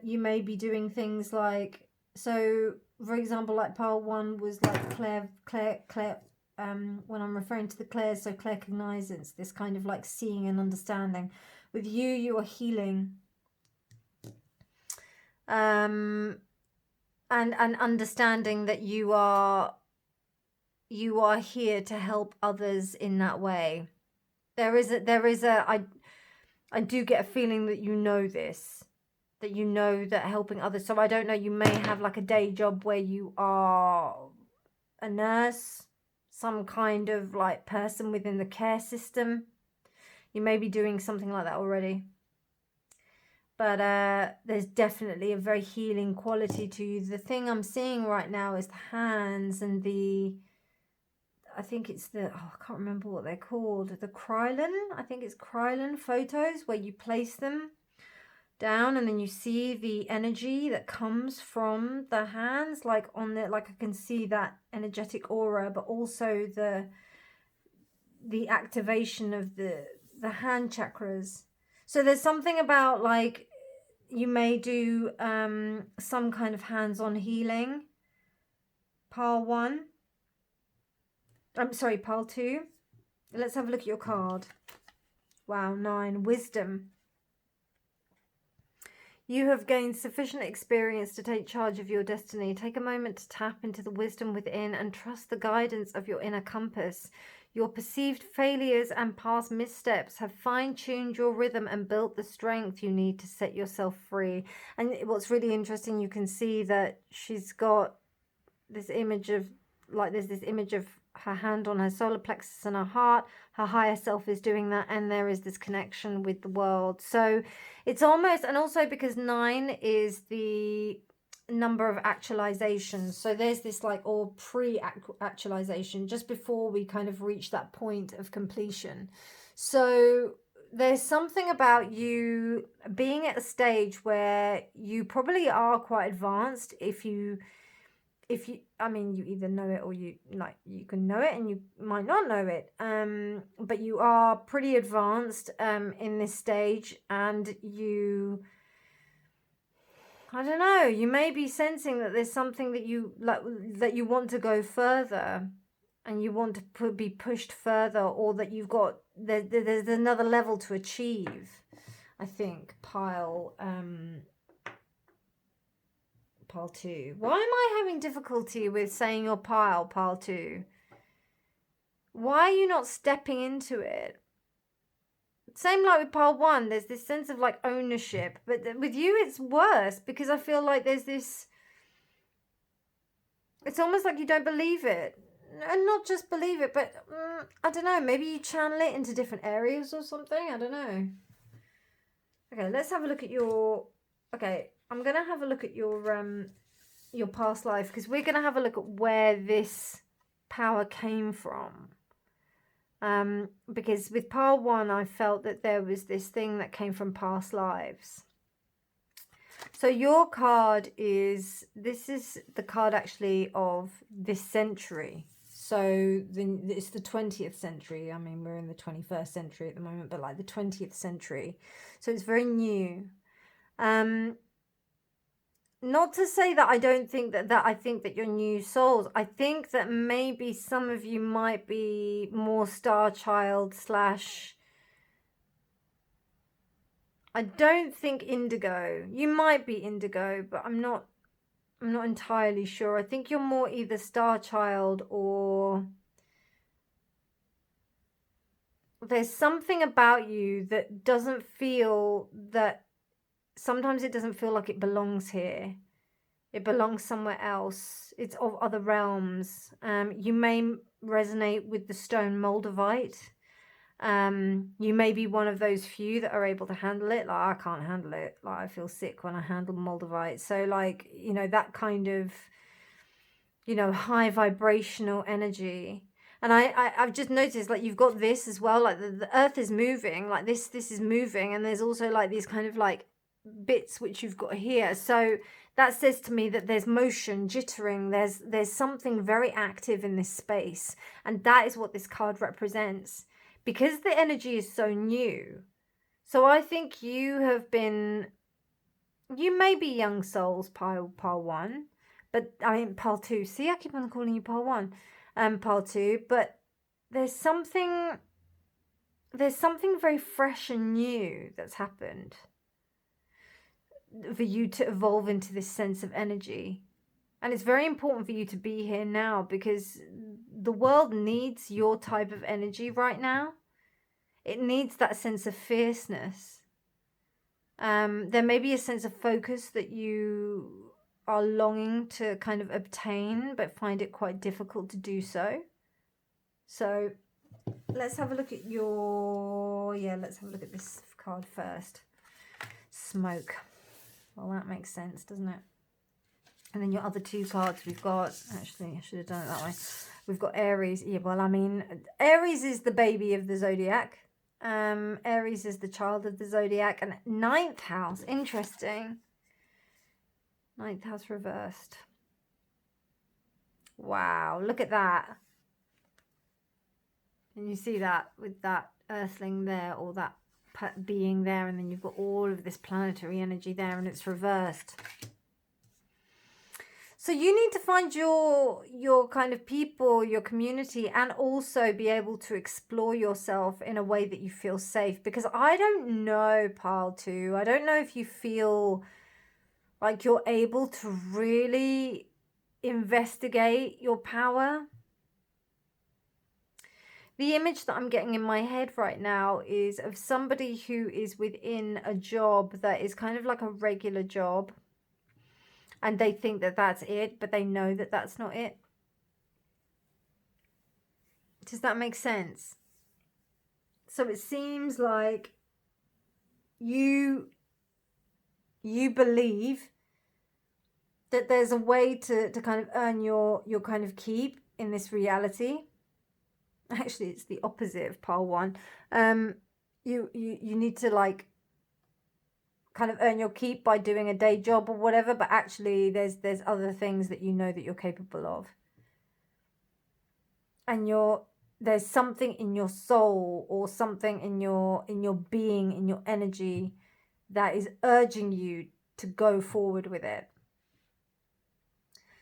you may be doing things like, so for example, like pile 1 was like Claire, when I'm referring to the clairs, so claircognizance, this kind of like seeing and understanding. With you are healing, and understanding that you are here to help others in that way. I do get a feeling that you know this, that you know that helping others. So I don't know, you may have like a day job where you are a nurse, some kind of like person within the care system. You may be doing something like that already. But there's definitely a very healing quality to you. The thing I'm seeing right now is the hands and I think it's I can't remember what they're called. The Krylon, I think it's Krylon photos, where you place them down and then you see the energy that comes from the hands, like on the, like I can see that energetic aura, but also the activation of the hand chakras. So there's something about like you may do some kind of hands-on healing. Pile 1. I'm sorry, pile 2. Let's have a look at your card. Wow, 9. Wisdom. You have gained sufficient experience to take charge of your destiny. Take a moment to tap into the wisdom within and trust the guidance of your inner compass. Your perceived failures and past missteps have fine-tuned your rhythm and built the strength you need to set yourself free. And what's really interesting, you can see that she's got this image of, like, there's this image of her hand on her solar plexus and her heart. Her higher self is doing that, and there is this connection with the world. So it's almost, and also because 9 is the number of actualization, so there's this like, or pre-actualization, just before we kind of reach that point of completion. So there's something about you being at a stage where you probably are quite advanced. If you I mean, you either know it or you can know it and you might not know it, but you are pretty advanced in this stage, and you, I don't know, you may be sensing that there's something that you like, that you want to go further and you want to be pushed further, or that you've got there's another level to achieve. I think pile 2. Why am I having difficulty with saying your pile 2? Why are you not stepping into it? Same like with pile 1, there's this sense of like ownership, but with you it's worse, because I feel like there's this, it's almost like you don't believe it, and not just believe it, but I don't know, maybe you channel it into different areas or something. I don't know. Okay, let's have a look at your, okay, I'm gonna have a look at your past life, because we're gonna have a look at where this power came from. Because with pile 1, I felt that there was this thing that came from past lives. So your card is, this is the card actually of this century. So it's the 20th century. I mean, we're in the 21st century at the moment, but like the 20th century. So it's very new. Not to say that I don't think that I think that you're new souls. I think that maybe some of you might be more star child / I don't think indigo. You might be indigo, but I'm not entirely sure. I think you're more either star child, or there's something about you that doesn't feel that, sometimes it doesn't feel like it belongs here. It belongs somewhere else. It's of other realms. You may resonate with the stone moldavite. You may be one of those few that are able to handle it. Like, I can't handle it. Like, I feel sick when I handle moldavite. So like, you know, that kind of, you know, high vibrational energy. And I've just noticed, like, you've got this as well. Like the earth is moving, like this is moving. And there's also like these kind of like bits which you've got here. So that says to me that there's motion, jittering, there's something very active in this space, and that is what this card represents, because the energy is so new. So I think you may be young souls, pile 1, but I mean pile 2. See, I keep on calling you pile 1 and pile 2, but there's something very fresh and new that's happened for you to evolve into this sense of energy. And it's very important for you to be here now, because the world needs your type of energy right now. It needs that sense of fierceness. There may be a sense of focus that you are longing to kind of obtain, but find it quite difficult to do so. So let's have a look at let's have a look at this card first. Smoke. Well, that makes sense, doesn't it? And then your other 2 cards we've got, actually, I should have done it that way. We've got Aries. Yeah, well, I mean, Aries is the baby of the zodiac. Aries is the child of the zodiac. And 9th house, interesting. 9th house reversed. Wow, look at that. And you see that with that earthling there, or that being there, and then you've got all of this planetary energy there, and it's reversed. So you need to find your kind of people, your community, and also be able to explore yourself in a way that you feel safe. Because I don't know, pile 2, I don't know if you feel like you're able to really investigate your power. The image that I'm getting in my head right now is of somebody who is within a job that is kind of like a regular job, and they think that that's it, but they know that that's not it. Does that make sense? So it seems like you believe that there's a way to kind of earn your kind of keep in this reality. Actually, it's the opposite of pile 1. You need to like kind of earn your keep by doing a day job or whatever, but actually there's other things that you know that you're capable of. And there's something in your soul, or something in your being, in your energy, that is urging you to go forward with it.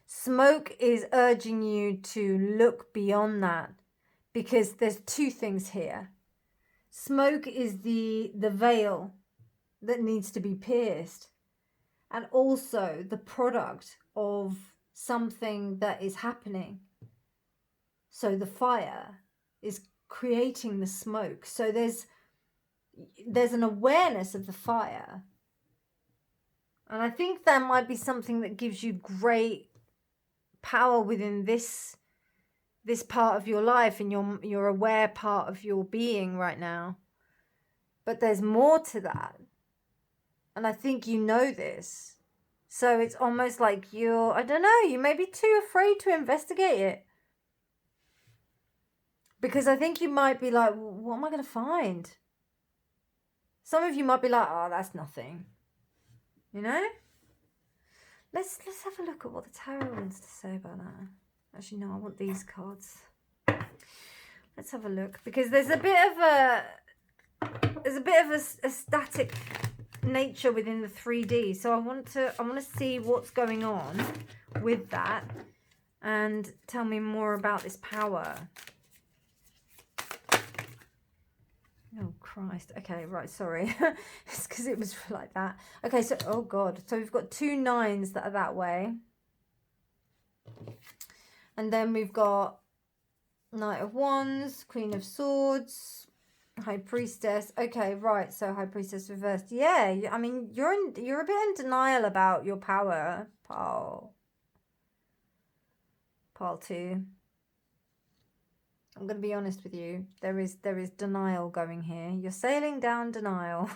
Smoke is urging you to look beyond that, because there's two things here. Smoke is the veil that needs to be pierced, and also the product of something that is happening. So the fire is creating the smoke. So there's an awareness of the fire. And I think that might be something that gives you great power within this part of your life, and your aware part of your being right now. But there's more to that. And I think you know this. So it's almost like I don't know, you may be too afraid to investigate it. Because I think you might be like, what am I going to find? Some of you might be like, oh, that's nothing. You know? Let's have a look at what the tarot wants to say about that. Actually, no, I want these cards. Let's have a look, because there's a bit of a static nature within the 3D. So I want to see what's going on with that, and tell me more about this power. Oh, Christ. Okay, right, sorry. It's because it was like that. Okay, so, oh, God. So we've got 2 9s that are that way. And then we've got Knight of Wands, Queen of Swords, High Priestess. Okay, right, so High Priestess reversed. Yeah, I mean, you're a bit in denial about your power, Pile 2. I'm going to be honest with you. There is denial going here. You're sailing down denial.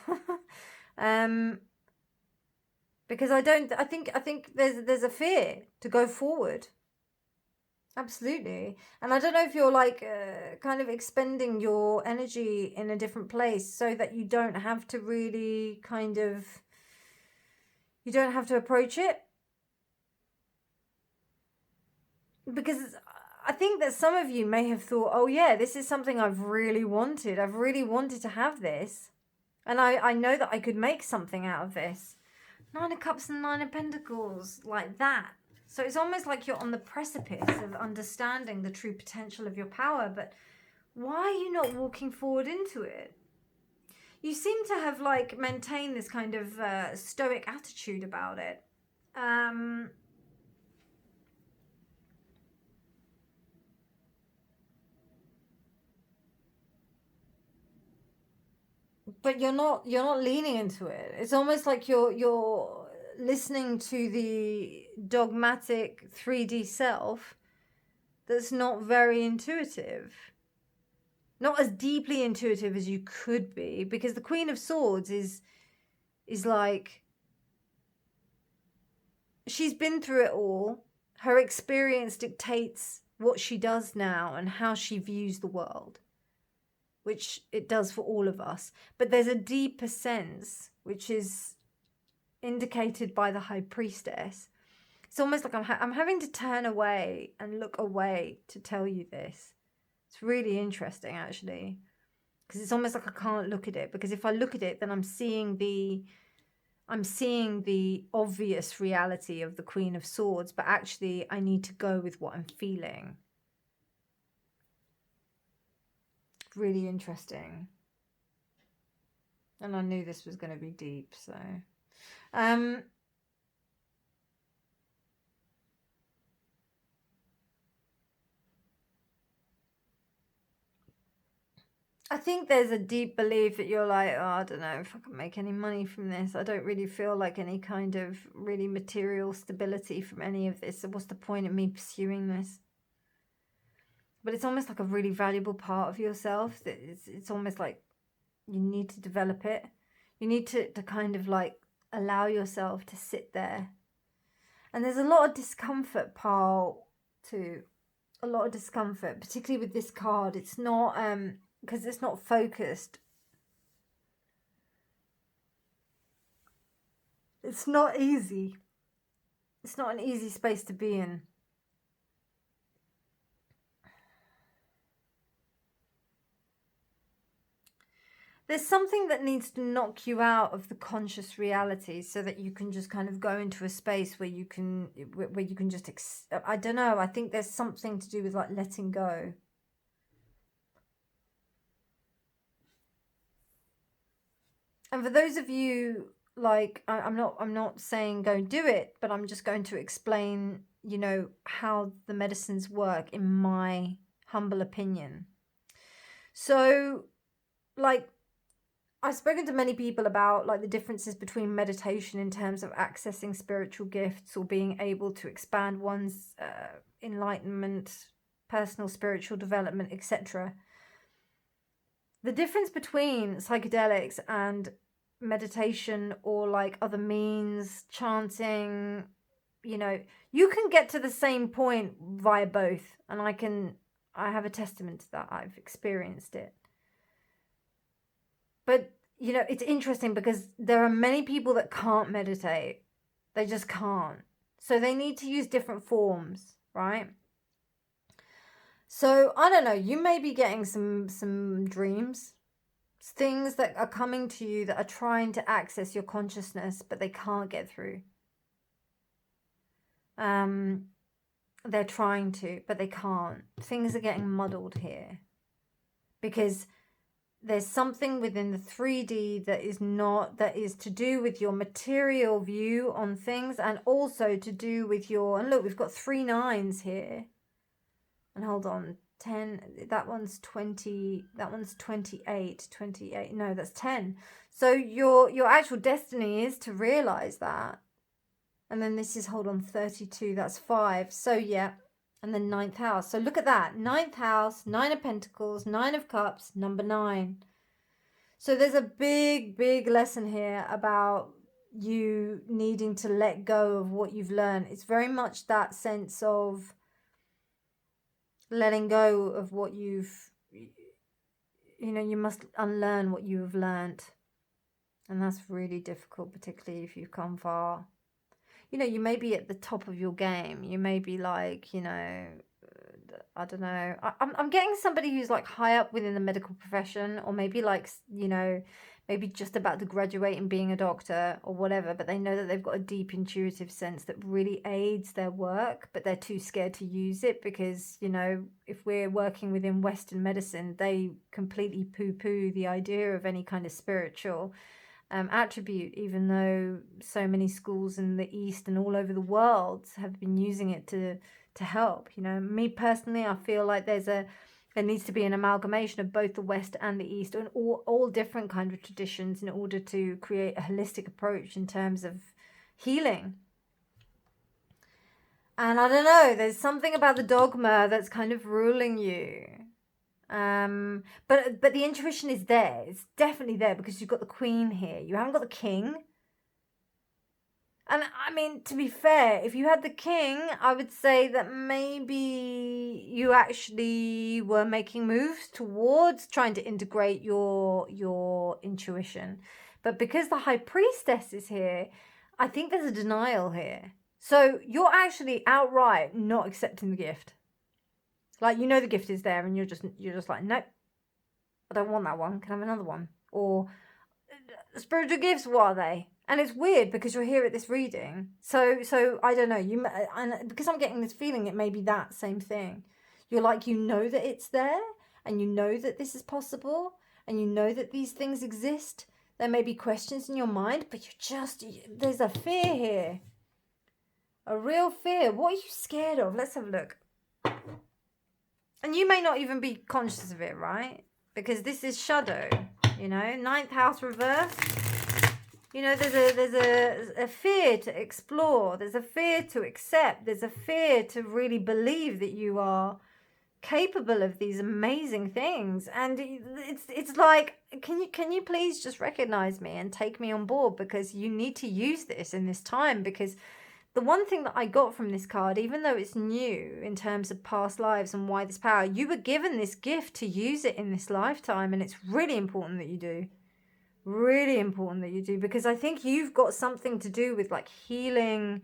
Because I think there's a fear to go forward. Absolutely. And I don't know if you're like kind of expending your energy in a different place, so that you don't have to really you don't have to approach it. Because I think that some of you may have thought, oh yeah, this is something I've really wanted. I've really wanted to have this. And I know that I could make something out of this. 9 of Cups and 9 of Pentacles, like that. So it's almost like you're on the precipice of understanding the true potential of your power. But why are you not walking forward into it? You seem to have like maintained this kind of stoic attitude about it. But you're not leaning into it. It's almost like you're listening to the dogmatic 3D self that's not very intuitive. Not as deeply intuitive as you could be, because the Queen of Swords is like, she's been through it all. Her experience dictates what she does now and how she views the world, which it does for all of us. But there's a deeper sense, which is indicated by the High Priestess. It's almost like I'm having to turn away and look away to tell you this. It's really interesting, actually, because it's almost like I can't look at it, because if I look at it, then I'm seeing the obvious reality of the Queen of Swords, but actually I need to go with what I'm feeling. Really interesting. And I knew this was going to be deep, so I think there's a deep belief that you're like, oh, I don't know if I can make any money from this. I don't really feel like any kind of really material stability from any of this. So what's the point of me pursuing this? But it's almost like a really valuable part of yourself. That it's almost like you need to develop it. You need to kind of like allow yourself to sit there. And there's a lot of discomfort, Pile, too. A lot of discomfort, particularly with this card. It's not, because it's not focused. It's not easy. It's not an easy space to be in. there's something that needs to knock you out of the conscious reality so that you can just kind of go into a space where you can just I don't know, I think there's something to do with like letting go. And for those of you, like, I'm not saying go and do it, but I'm just going to explain, you know, how the medicines work in my humble opinion. So, like, I've spoken to many people about like the differences between meditation in terms of accessing spiritual gifts or being able to expand one's enlightenment, personal spiritual development, etc. The difference between psychedelics and meditation or like other means, chanting, you know, you can get to the same point via both. And I have a testament to that. I've experienced it. But, you know, it's interesting because there are many people that can't meditate. They just can't. So they need to use different forms, right? So, I don't know, you may be getting some dreams, things that are coming to you that are trying to access your consciousness, but they can't get through. They're trying to, but they can't. Things are getting muddled here because there's something within the 3D that is to do with your material view on things, and also to do with your, and look, we've got 3 9s here. And hold on, 10, that one's 20, that one's 28, no, that's 10. So your actual destiny is to realize that. And then this is, hold on, 32, that's 5. So yeah, and then 9th house. So look at that, 9th house, 9 of Pentacles, 9 of Cups, number 9. So there's a big, big lesson here about you needing to let go of what you've learned. It's very much that sense of letting go of what you must unlearn what you have learned. And that's really difficult, particularly if you've come far. You know, you may be at the top of your game. You may be like, you know, I don't know. I'm getting somebody who's like high up within the medical profession, or maybe like, you know, maybe just about to graduate and being a doctor or whatever, but they know that they've got a deep intuitive sense that really aids their work, but they're too scared to use it because, you know, if we're working within Western medicine, they completely poo-poo the idea of any kind of spiritual attribute, even though so many schools in the East and all over the world have been using it to help. You know, me personally, I feel like there needs to be an amalgamation of both the West and the East, and all different kind of traditions, in order to create a holistic approach in terms of healing. And I don't know, there's something about the dogma that's kind of ruling you. But the intuition is there. It's definitely there because you've got the Queen here. You haven't got the King. And I mean, to be fair, if you had the King, I would say that maybe you actually were making moves towards trying to integrate your intuition. But because the High Priestess is here, I think there's a denial here. So you're actually outright not accepting the gift. Like, you know the gift is there and you're just like, nope, I don't want that one. Can I have another one? Or spiritual gifts, what are they? And it's weird because you're here at this reading. So I don't know. And because I'm getting this feeling, it may be that same thing. You're like, you know that it's there, and you know that this is possible, and you know that these things exist. There may be questions in your mind, but there's a fear here. A real fear. What are you scared of? Let's have a look. And you may not even be conscious of it, right? Because this is shadow, you know, 9th house reverse. You know, there's a fear to explore. There's a fear to accept. There's a fear to really believe that you are capable of these amazing things. And it's like, can you please just recognize me and take me on board, because you need to use this in this time. Because the one thing that I got from this card, even though it's new in terms of past lives and why this power, you were given this gift to use it in this lifetime, and it's really important that you do. Really important that you do, because I think you've got something to do with like healing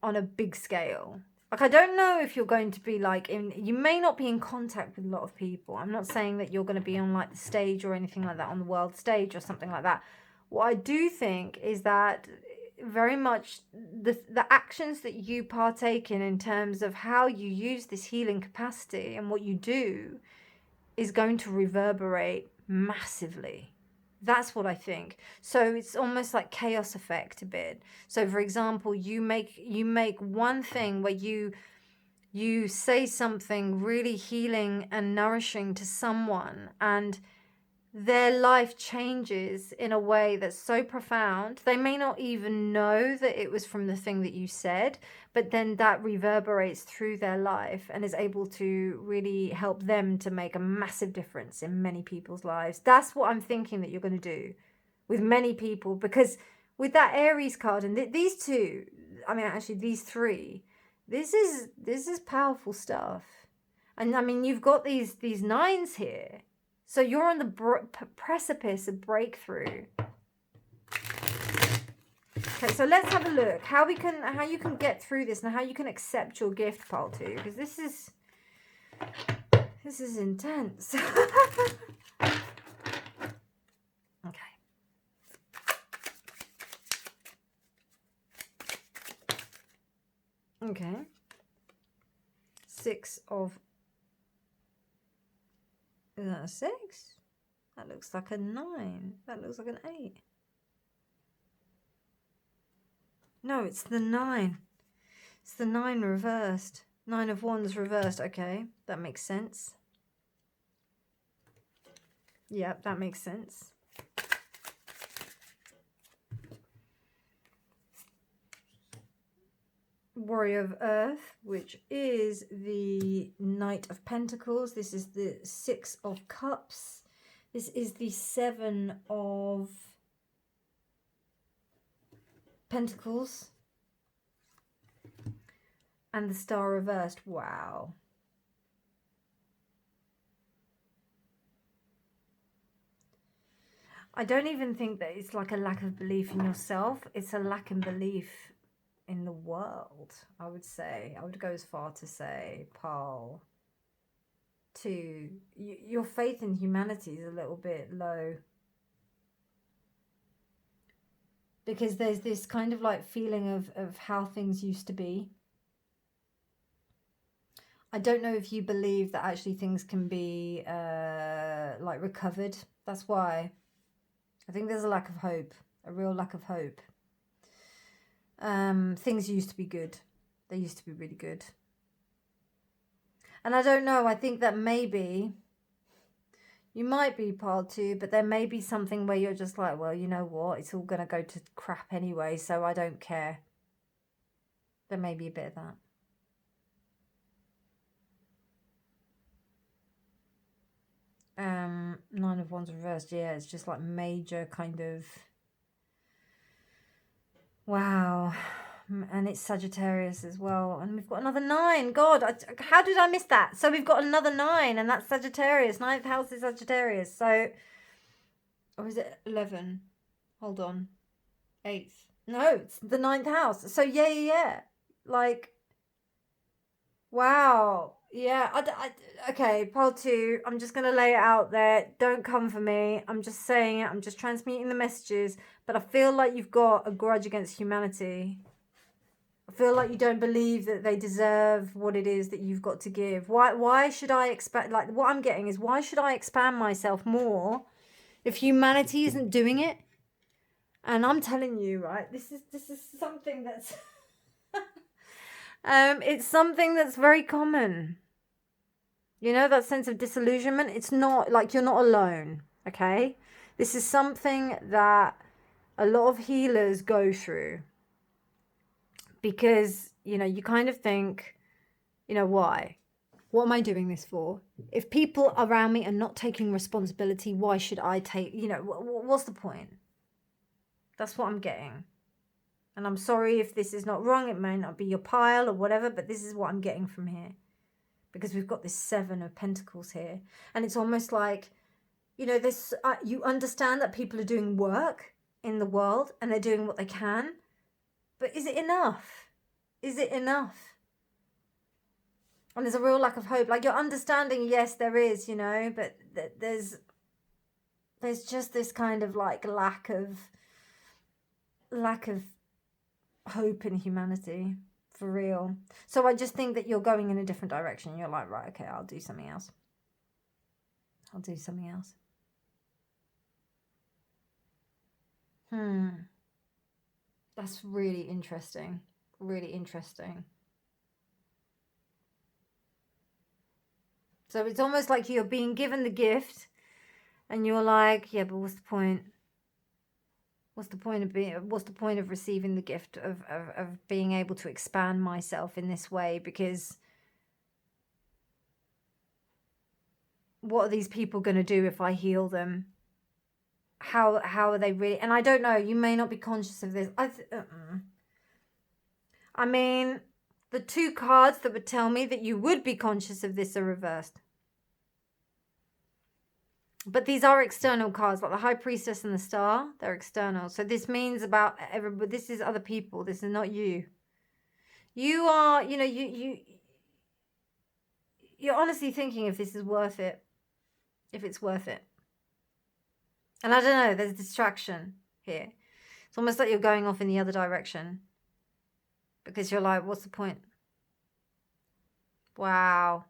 on a big scale. Like, I don't know if you're going to be like you may not be in contact with a lot of people. I'm not saying that you're going to be on like the stage or anything like that, on the world stage or something like that. What I do think is that very much the actions that you partake in terms of how you use this healing capacity and what you do is going to reverberate massively. That's what I think. So it's almost like chaos effect a bit. So for example, you make one thing where you say something really healing and nourishing to someone, and their life changes in a way that's so profound. They may not even know that it was from the thing that you said, but then that reverberates through their life and is able to really help them to make a massive difference in many people's lives. That's what I'm thinking that you're going to do with many people, because with that Aries card and these two, I mean, actually these three, this is powerful stuff. And I mean, you've got these nines here. So you're on the precipice of breakthrough. Okay, so let's have a look how you can get through this and how you can accept your gift, pile 2, because this is intense. Okay. Okay. 6 of... Is that a 6? That looks like a 9. That looks like an 8. No, it's the 9. It's the 9 reversed. 9 of Wands reversed. Okay, that makes sense. Yep, that makes sense. Warrior of Earth, which is the Knight of Pentacles. This is the 6 of Cups. This is the 7 of Pentacles. And the Star reversed. Wow. I don't even think that it's like a lack of belief in yourself. It's a lack of belief in the world, I would say. I would go as far to say, Pile 2, your faith in humanity is a little bit low. Because there's this kind of like feeling of how things used to be. I don't know if you believe that actually things can be like recovered. That's why I think there's a lack of hope, a real lack of hope. Things used to be good. They used to be really good. And I don't know, I think that maybe you might be Pile 2, but there may be something where you're just like, well, you know what? It's all going to go to crap anyway, so I don't care. There may be a bit of that. Nine of Wands reversed. Yeah, it's just like major kind of... Wow. And it's Sagittarius as well. And we've got another 9. God, how did I miss that? So we've got another 9, and that's Sagittarius. 9th house is Sagittarius. So, or is it 11? Hold on. 8th. No, it's the 9th house. So yeah. Like, wow. Yeah. Okay, Pile 2. I'm just going to lay it out there. Don't come for me. I'm just saying it. I'm just transmuting the messages. But I feel like you've got a grudge against humanity. I feel like you don't believe that they deserve what it is that you've got to give. Why should I expect, like, what I'm getting is, why should I expand myself more if humanity isn't doing it? And I'm telling you, right, this is something that's it's something that's very common. You know, that sense of disillusionment. It's not like you're not alone, okay? This is something that a lot of healers go through. Because, you know, you kind of think, you know, why? What am I doing this for? If people around me are not taking responsibility, why should I take, you know, what's the point? That's what I'm getting. And I'm sorry if this is not wrong. It may not be your pile or whatever, but this is what I'm getting from here. Because we've got this 7 of Pentacles here. And it's almost like, you know, this. You understand that people are doing work in the world and they're doing what they can. But is it enough? Is it enough? And there's a real lack of hope. Like, you're understanding, yes, there is, you know, but there's just this kind of like lack of hope in humanity, for real. So I just think that you're going in a different direction. You're like, right, okay, I'll do something else. I'll do something else. That's really interesting. Really interesting. So it's almost like you're being given the gift and you're like, yeah, but what's the point? What's the point of receiving the gift of being able to expand myself in this way? Because what are these people going to do if I heal them? How are they really? And I don't know, you may not be conscious of this. I mean, the two cards that would tell me that you would be conscious of this are reversed. But these are external cards, like the High Priestess and the Star. They're external. So this means about everybody. This is other people. This is not you. You are, you know, you're honestly thinking if this is worth it. If it's worth it. And I don't know, there's distraction here. It's almost like you're going off in the other direction. Because you're like, what's the point? Wow.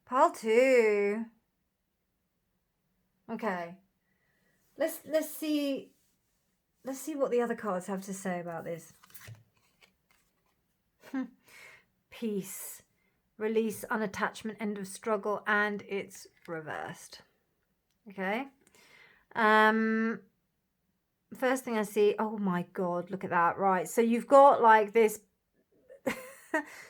Pile 2. Okay. Let's see what the other cards have to say about this. Peace, release, unattachment, end of struggle, and it's reversed. Okay. First thing I see, oh my god, look at that. Right, so you've got like this.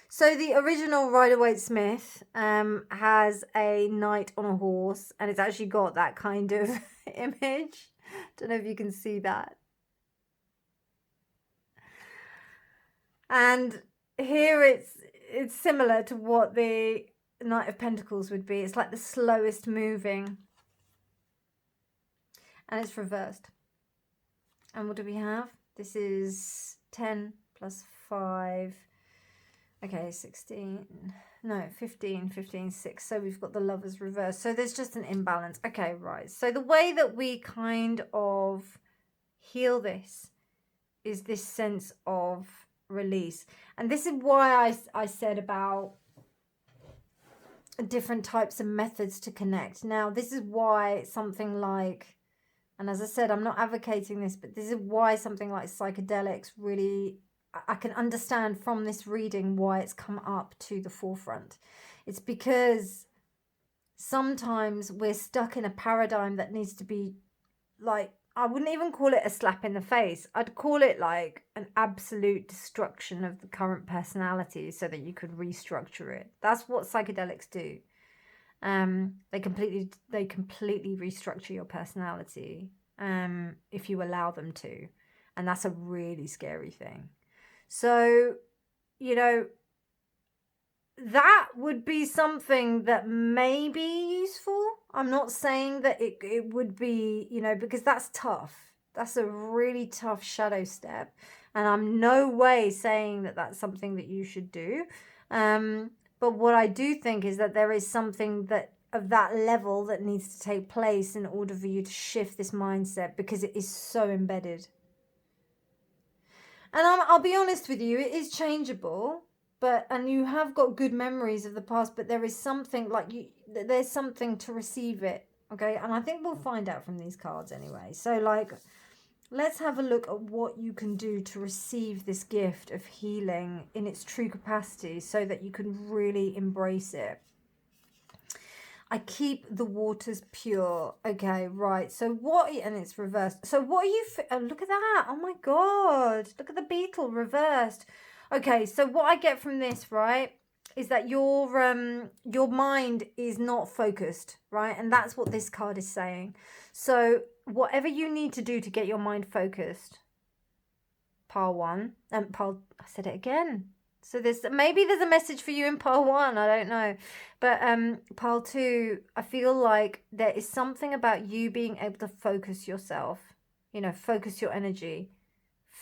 So the original Rider-Waite-Smith has a knight on a horse, and it's actually got that kind of image. Don't know if you can see that. And here it's similar to what the Knight of Pentacles would be. It's like the slowest moving. And it's reversed. And what do we have? This is 10 plus 5. Okay, 16. No, 15, 15, 6. So we've got the Lovers reversed. So there's just an imbalance. Okay, right. So the way that we kind of heal this is this sense of release. And this is why I said about different types of methods to connect. Now, this is why something like, and as I said, I'm not advocating this, but this is why something like psychedelics really, I can understand from this reading why it's come up to the forefront. It's because sometimes we're stuck in a paradigm that needs to be like, I wouldn't even call it a slap in the face. I'd call it like an absolute destruction of the current personality so that you could restructure it. That's what psychedelics do. They completely restructure your personality if you allow them to. And that's a really scary thing. So, you know, that would be something that may be useful. I'm not saying that it would be, you know, because that's tough. That's a really tough shadow step. And I'm no way saying that that's something that you should do. But what I do think is that there is something that of that level that needs to take place in order for you to shift this mindset, because it is so embedded. And I'll be honest with you, it is changeable. And you have got good memories of the past, but there is something like there's something to receive it. Okay. And I think we'll find out from these cards anyway. So like, let's have a look at what you can do to receive this gift of healing in its true capacity so that you can really embrace it. I keep the waters pure. Okay, right. So what, and it's reversed. So what are you, look at that. Oh my God. Look at the beetle reversed. Okay, so what I get from this, right, is that your mind is not focused, right? And that's what this card is saying. So whatever you need to do to get your mind focused, pile 1, I said it again. So maybe there's a message for you in pile 1, I don't know. But pile 2, I feel like there is something about you being able to focus yourself, you know, focus your energy,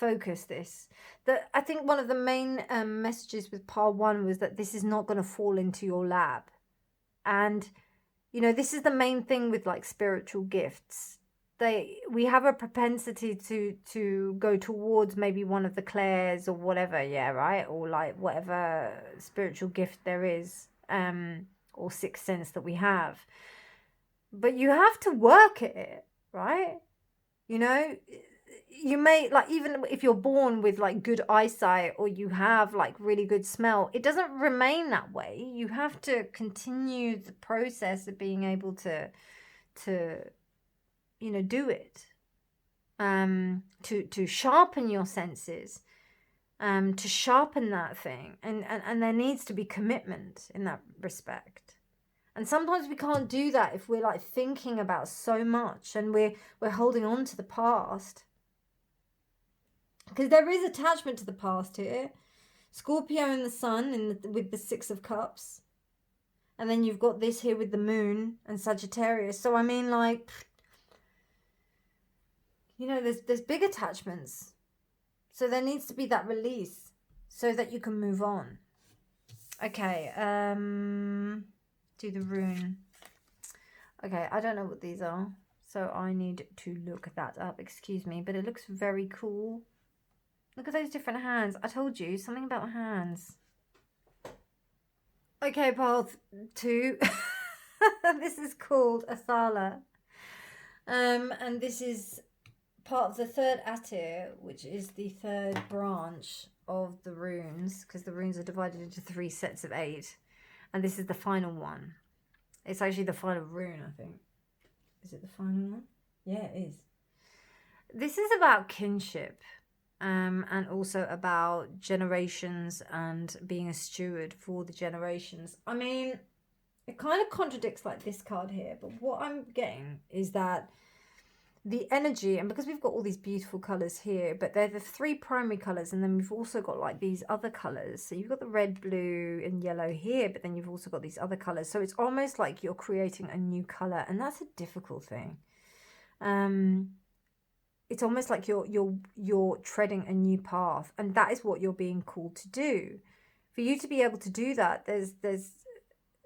focus this. That I think one of the main messages with part 1 was that this is not going to fall into your lap. And, you know, this is the main thing with like spiritual gifts. We have a propensity to go towards maybe one of the clairs or whatever, yeah, right? Or like whatever spiritual gift there is, or sixth sense that we have. But you have to work at it, right? You know, you may, like, even if you're born with like good eyesight or you have like really good smell, it doesn't remain that way. You have to continue the process of being able to you know, do it, to sharpen your senses, to sharpen that thing, and there needs to be commitment in that respect. And sometimes we can't do that if we're like thinking about so much and we're holding on to the past, because there is attachment to the past here. Scorpio and the sun with the 6 of Cups, and then you've got this here with the moon and Sagittarius. So I mean, like, you know, there's big attachments. So there needs to be that release so that you can move on. Okay, do the rune. Okay, I don't know what these are, so I need to look that up. Excuse me, but it looks very cool. Look at those different hands. I told you, something about hands. Okay, part 2. This is called Athala. And this is part of the 3rd Atir, which is the 3rd branch of the runes, because the runes are divided into 3 sets of 8, and this is the final one. It's actually the final rune, I think. Is it the final one? Yeah, it is. This is about kinship, and also about generations and being a steward for the generations. I mean, it kind of contradicts like this card here, but what I'm getting is that the energy, and because we've got all these beautiful colors here, but they're the 3 primary colors, and then we've also got like these other colors. So you've got the red, blue and yellow here, but then you've also got these other colors. So it's almost like you're creating a new color, and that's a difficult thing. It's almost like you're treading a new path, and that is what you're being called to do. For you to be able to do that, there's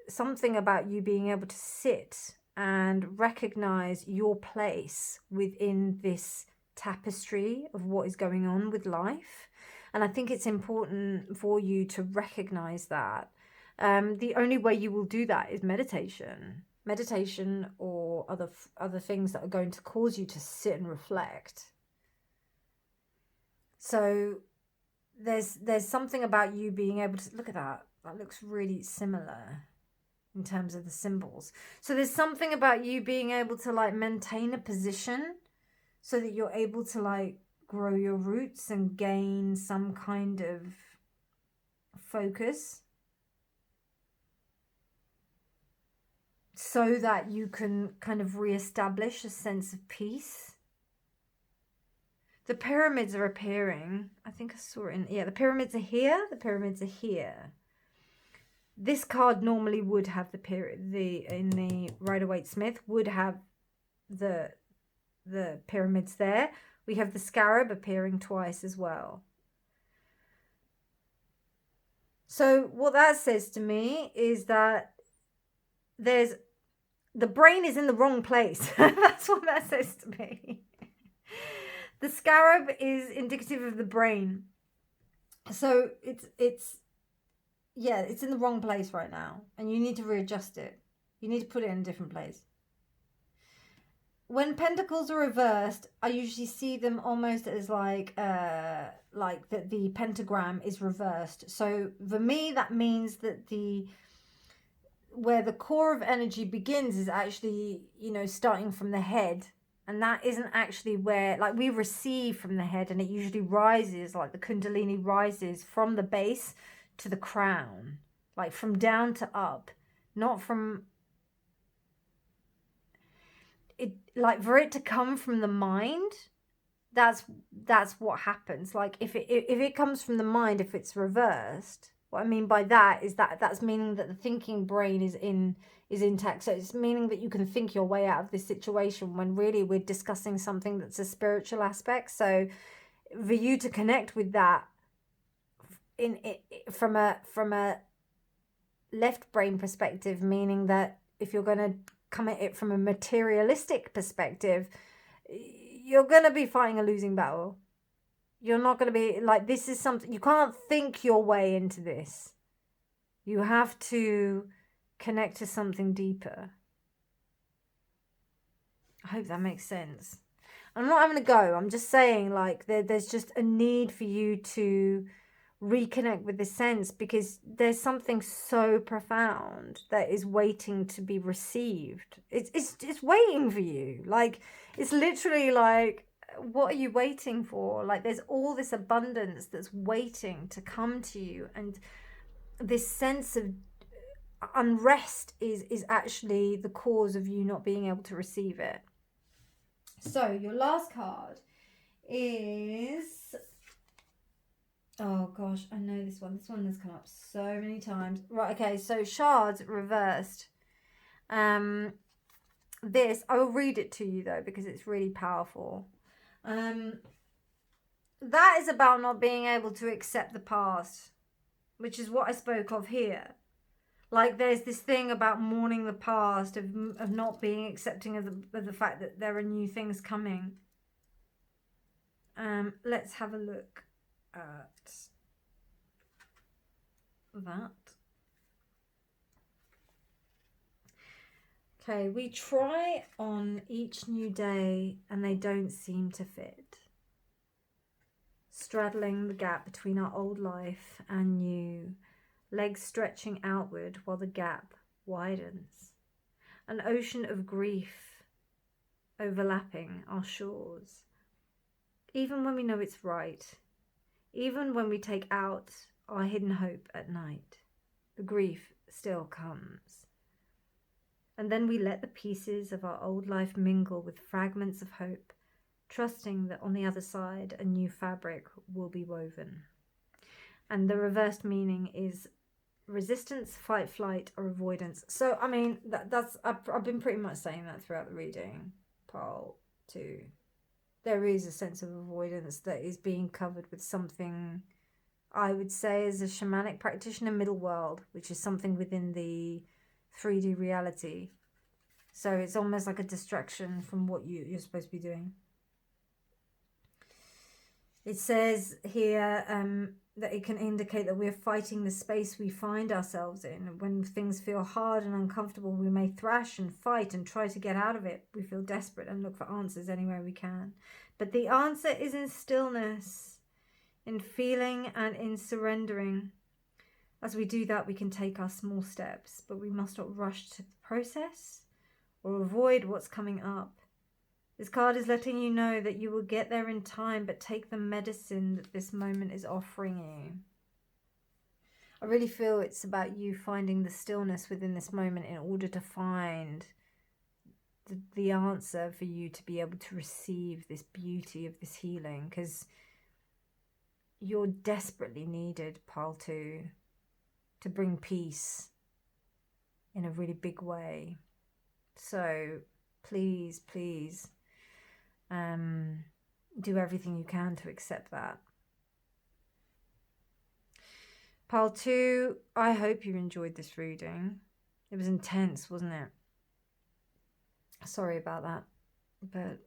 something about you being able to sit and recognize your place within this tapestry of what is going on with life. And I think it's important for you to recognize that. The only way you will do that is meditation or other things that are going to cause you to sit and reflect. So there's something about you being able to look at that looks really similar in terms of the symbols. So there's something about you being able to like maintain a position so that you're able to like grow your roots and gain some kind of focus so that you can kind of reestablish a sense of peace. The pyramids are appearing. I think I saw it in, yeah, the pyramids are here. The pyramids are here. This card normally would have in the Rider-Waite-Smith would have the pyramids there. We have the scarab appearing twice as well. So what that says to me is that the brain is in the wrong place. That's what that says to me. The scarab is indicative of the brain. So it's in the wrong place right now, and you need to readjust it. You need to put it in a different place. When pentacles are reversed, I usually see them almost as like that the pentagram is reversed. So for me, that means that where the core of energy begins is actually, you know, starting from the head. And that isn't actually where, like, we receive from the head, and it usually rises, like the Kundalini rises from the base to the crown, like from down to up, not from it, like for it to come from the mind. That's what happens. Like if it comes from the mind, if it's reversed, what I mean by that is that's meaning that the thinking brain is intact. So it's meaning that you can think your way out of this situation when really we're discussing something that's a spiritual aspect. So for you to connect with that from a left brain perspective, meaning that if you're going to come at it from a materialistic perspective, you're going to be fighting a losing battle. You're not going to be like, this is something, you can't think your way into this. You have to connect to something deeper. I hope that makes sense. I'm not having a go. I'm just saying, like, there's just a need for you to reconnect with this sense, because there's something so profound that is waiting to be received. It's waiting for you. Like, it's literally like, what are you waiting for? Like, there's all this abundance that's waiting to come to you, and this sense of unrest is actually the cause of you not being able to receive it. So your last card is, oh gosh, I know this one. This one has come up so many times. Right, okay, so shards reversed. This, I will read it to you though, because it's really powerful. That is about not being able to accept the past, which is what I spoke of here. Like, there's this thing about mourning the past, of not being accepting of the fact that there are new things coming. Let's have a look at that. Okay, we try on each new day and they don't seem to fit. Straddling the gap between our old life and new. Legs stretching outward while the gap widens. An ocean of grief overlapping our shores. Even when we know it's right, even when we take out our hidden hope at night, the grief still comes. And then we let the pieces of our old life mingle with fragments of hope, trusting that on the other side a new fabric will be woven. And the reversed meaning is resistance, fight, flight, or avoidance. So, I mean, that's I've been pretty much saying that throughout the reading. Part 2. There is a sense of avoidance that is being covered with something, I would say, as a shamanic practitioner, middle world, which is something within the 3D reality. So it's almost like a distraction from what you're supposed to be doing. It says here that it can indicate that we're fighting the space we find ourselves in. When things feel hard and uncomfortable, we may thrash and fight and try to get out of it. We feel desperate and look for answers anywhere we can. But the answer is in stillness, in feeling and in surrendering. As we do that, we can take our small steps, but we must not rush to the process or avoid what's coming up. This card is letting you know that you will get there in time, but take the medicine that this moment is offering you. I really feel it's about you finding the stillness within this moment in order to find the answer for you to be able to receive this beauty of this healing, because you're desperately needed, pile 2, to bring peace in a really big way. So please, please, do everything you can to accept that. Pile 2, I hope you enjoyed this reading. It was intense, wasn't it? Sorry about that. But,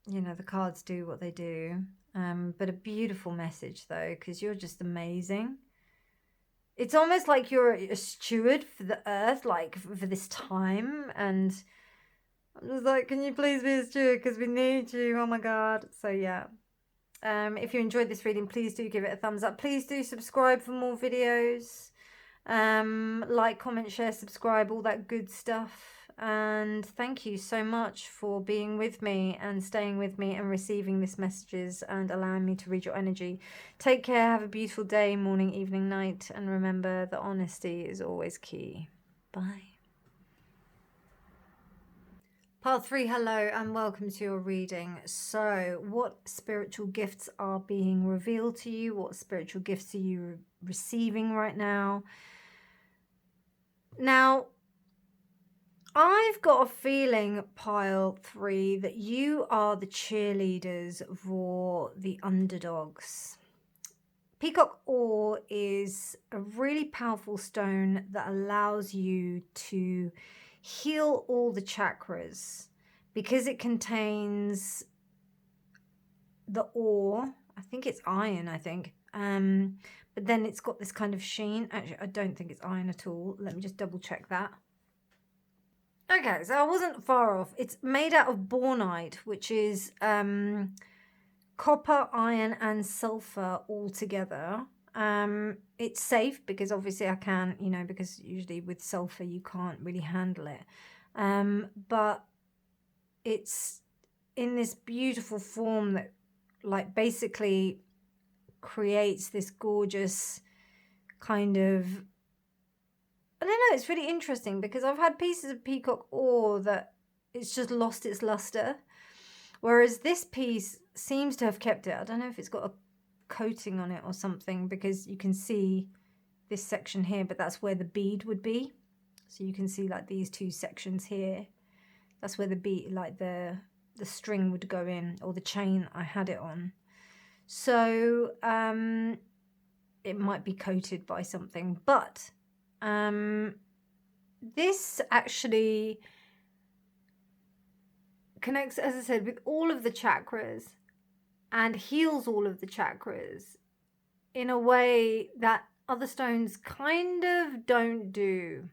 you know, the cards do what they do. But a beautiful message, though, because you're just amazing. It's almost like you're a steward for the earth, like for this time. And I'm just like, can you please be a steward? Because we need you. Oh, my God. So, yeah. If you enjoyed this reading, please do give it a thumbs up. Please do subscribe for more videos. Like, comment, share, subscribe, all that good stuff. And thank you so much for being with me and staying with me and receiving these messages and allowing me to read your energy. Take care. Have a beautiful day, morning, evening, night. And remember that honesty is always key. Bye. Part 3, hello and welcome to your reading. So, what spiritual gifts are being revealed to you? What spiritual gifts are you receiving right now? Now, I've got a feeling, pile 3, that you are the cheerleaders for the underdogs. Peacock ore is a really powerful stone that allows you to heal all the chakras because it contains the ore. I think it's iron, but then it's got this kind of sheen. Actually, I don't think it's iron at all. Let me just double check that. Okay, so I wasn't far off. It's made out of bornite, which is copper, iron, and sulfur all together. It's safe because obviously I can, because usually with sulfur you can't really handle it. But it's in this beautiful form that basically creates this gorgeous kind of, I don't know, it's really interesting because I've had pieces of peacock ore that it's just lost its luster, whereas this piece seems to have kept it. I don't know if it's got a coating on it or something, because you can see this section here, but that's where the bead would be. So you can see these two sections here. That's where the bead, the string would go in, or the chain I had it on. So it might be coated by something, but this actually connects, as I said, with all of the chakras and heals all of the chakras in a way that other stones kind of don't do.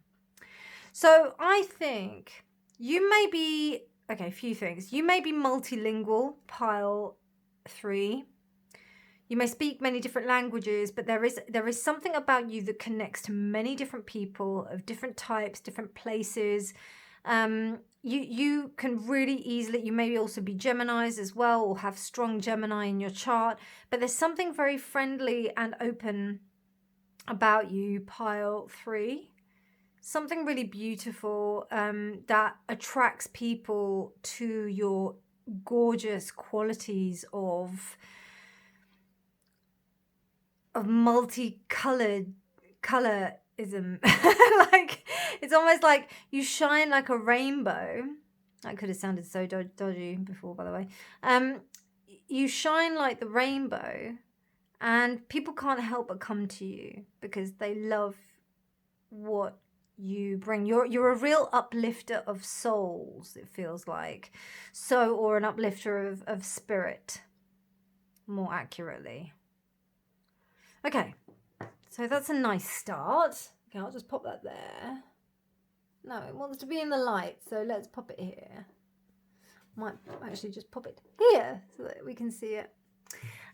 So I think you may be, a few things. You may be multilingual, pile 3. You may speak many different languages, but there is something about you that connects to many different people of different types, different places. You can really easily, you may also be Geminis as well, or have strong Gemini in your chart, but there's something very friendly and open about you, pile 3. Something really beautiful that attracts people to your gorgeous qualities of multicolorism. It's almost like you shine like a rainbow. That could have sounded so dodgy before, by the way. You shine like the rainbow, and people can't help but come to you because they love what you bring. You're a real uplifter of souls, it feels like. Or an uplifter of spirit, more accurately. Okay, so that's a nice start. Okay, I'll just pop that there. No, it wants to be in the light, so let's pop it here. Might actually just pop it here so that we can see it.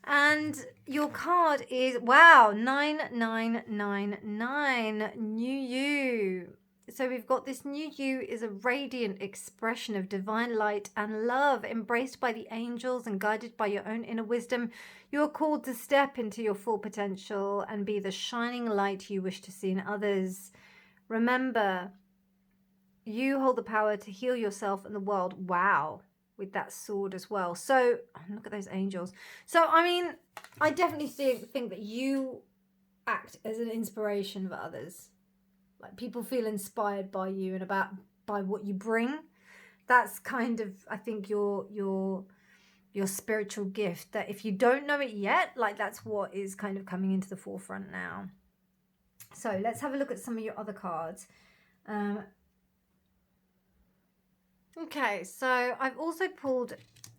And your card is, wow, 9999, new you. So we've got this new you is a radiant expression of divine light and love, embraced by the angels and guided by your own inner wisdom. You are called to step into your full potential and be the shining light you wish to see in others. Remember, you hold the power to heal yourself and the world. Wow. With that sword as well. So look at those angels. So I mean, I definitely think that you act as an inspiration for others. Like, people feel inspired by you and by what you bring. That's kind of, I think, your spiritual gift, that if you don't know it yet, that's what is kind of coming into the forefront now. So let's have a look at some of your other cards. Okay, so I've also pulled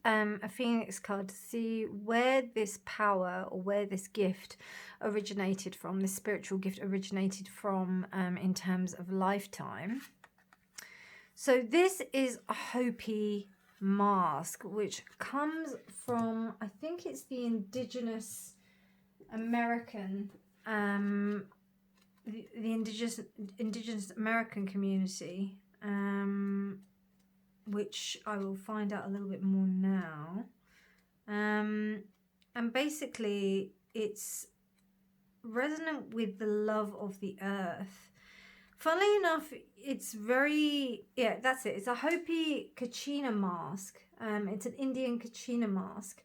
a Phoenix card to see where this power, or where this gift originated from, this spiritual gift originated from in terms of lifetime. So this is a Hopi mask, which comes from, I think it's the indigenous American, the indigenous American community, which I will find out a little bit more now. And basically it's resonant with the love of the earth. Funnily enough, it's very, yeah, that's it. It's a Hopi Kachina mask. It's an Indian Kachina mask.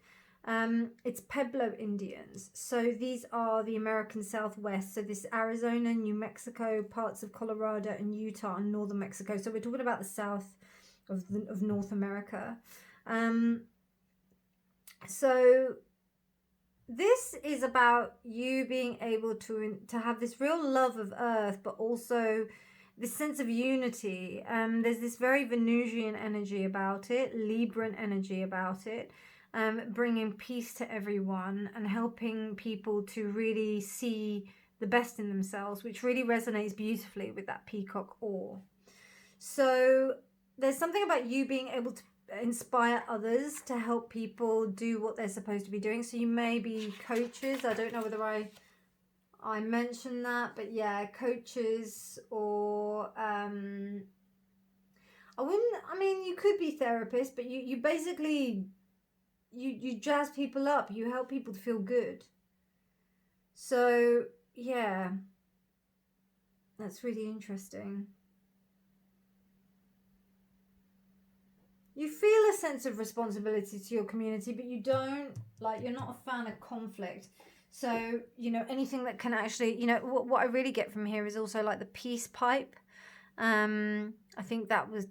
It's Pueblo Indians. So these are the American Southwest. So this Arizona, New Mexico, parts of Colorado and Utah and northern Mexico. So we're talking about the south of North America. So this is about you being able to have this real love of earth, but also this sense of unity. There's this very Venusian energy about it, Libran energy about it, bringing peace to everyone and helping people to really see the best in themselves, which really resonates beautifully with that peacock ore. So there's something about you being able to inspire others to help people do what they're supposed to be doing. So you may be coaches. I don't know whether I mentioned that, but yeah, coaches, or you could be therapists, but you basically you jazz people up, you help people to feel good. So yeah, that's really interesting. You feel a sense of responsibility to your community, but you don't, you're not a fan of conflict. So, anything that can actually, what I really get from here is also like the peace pipe. I think that was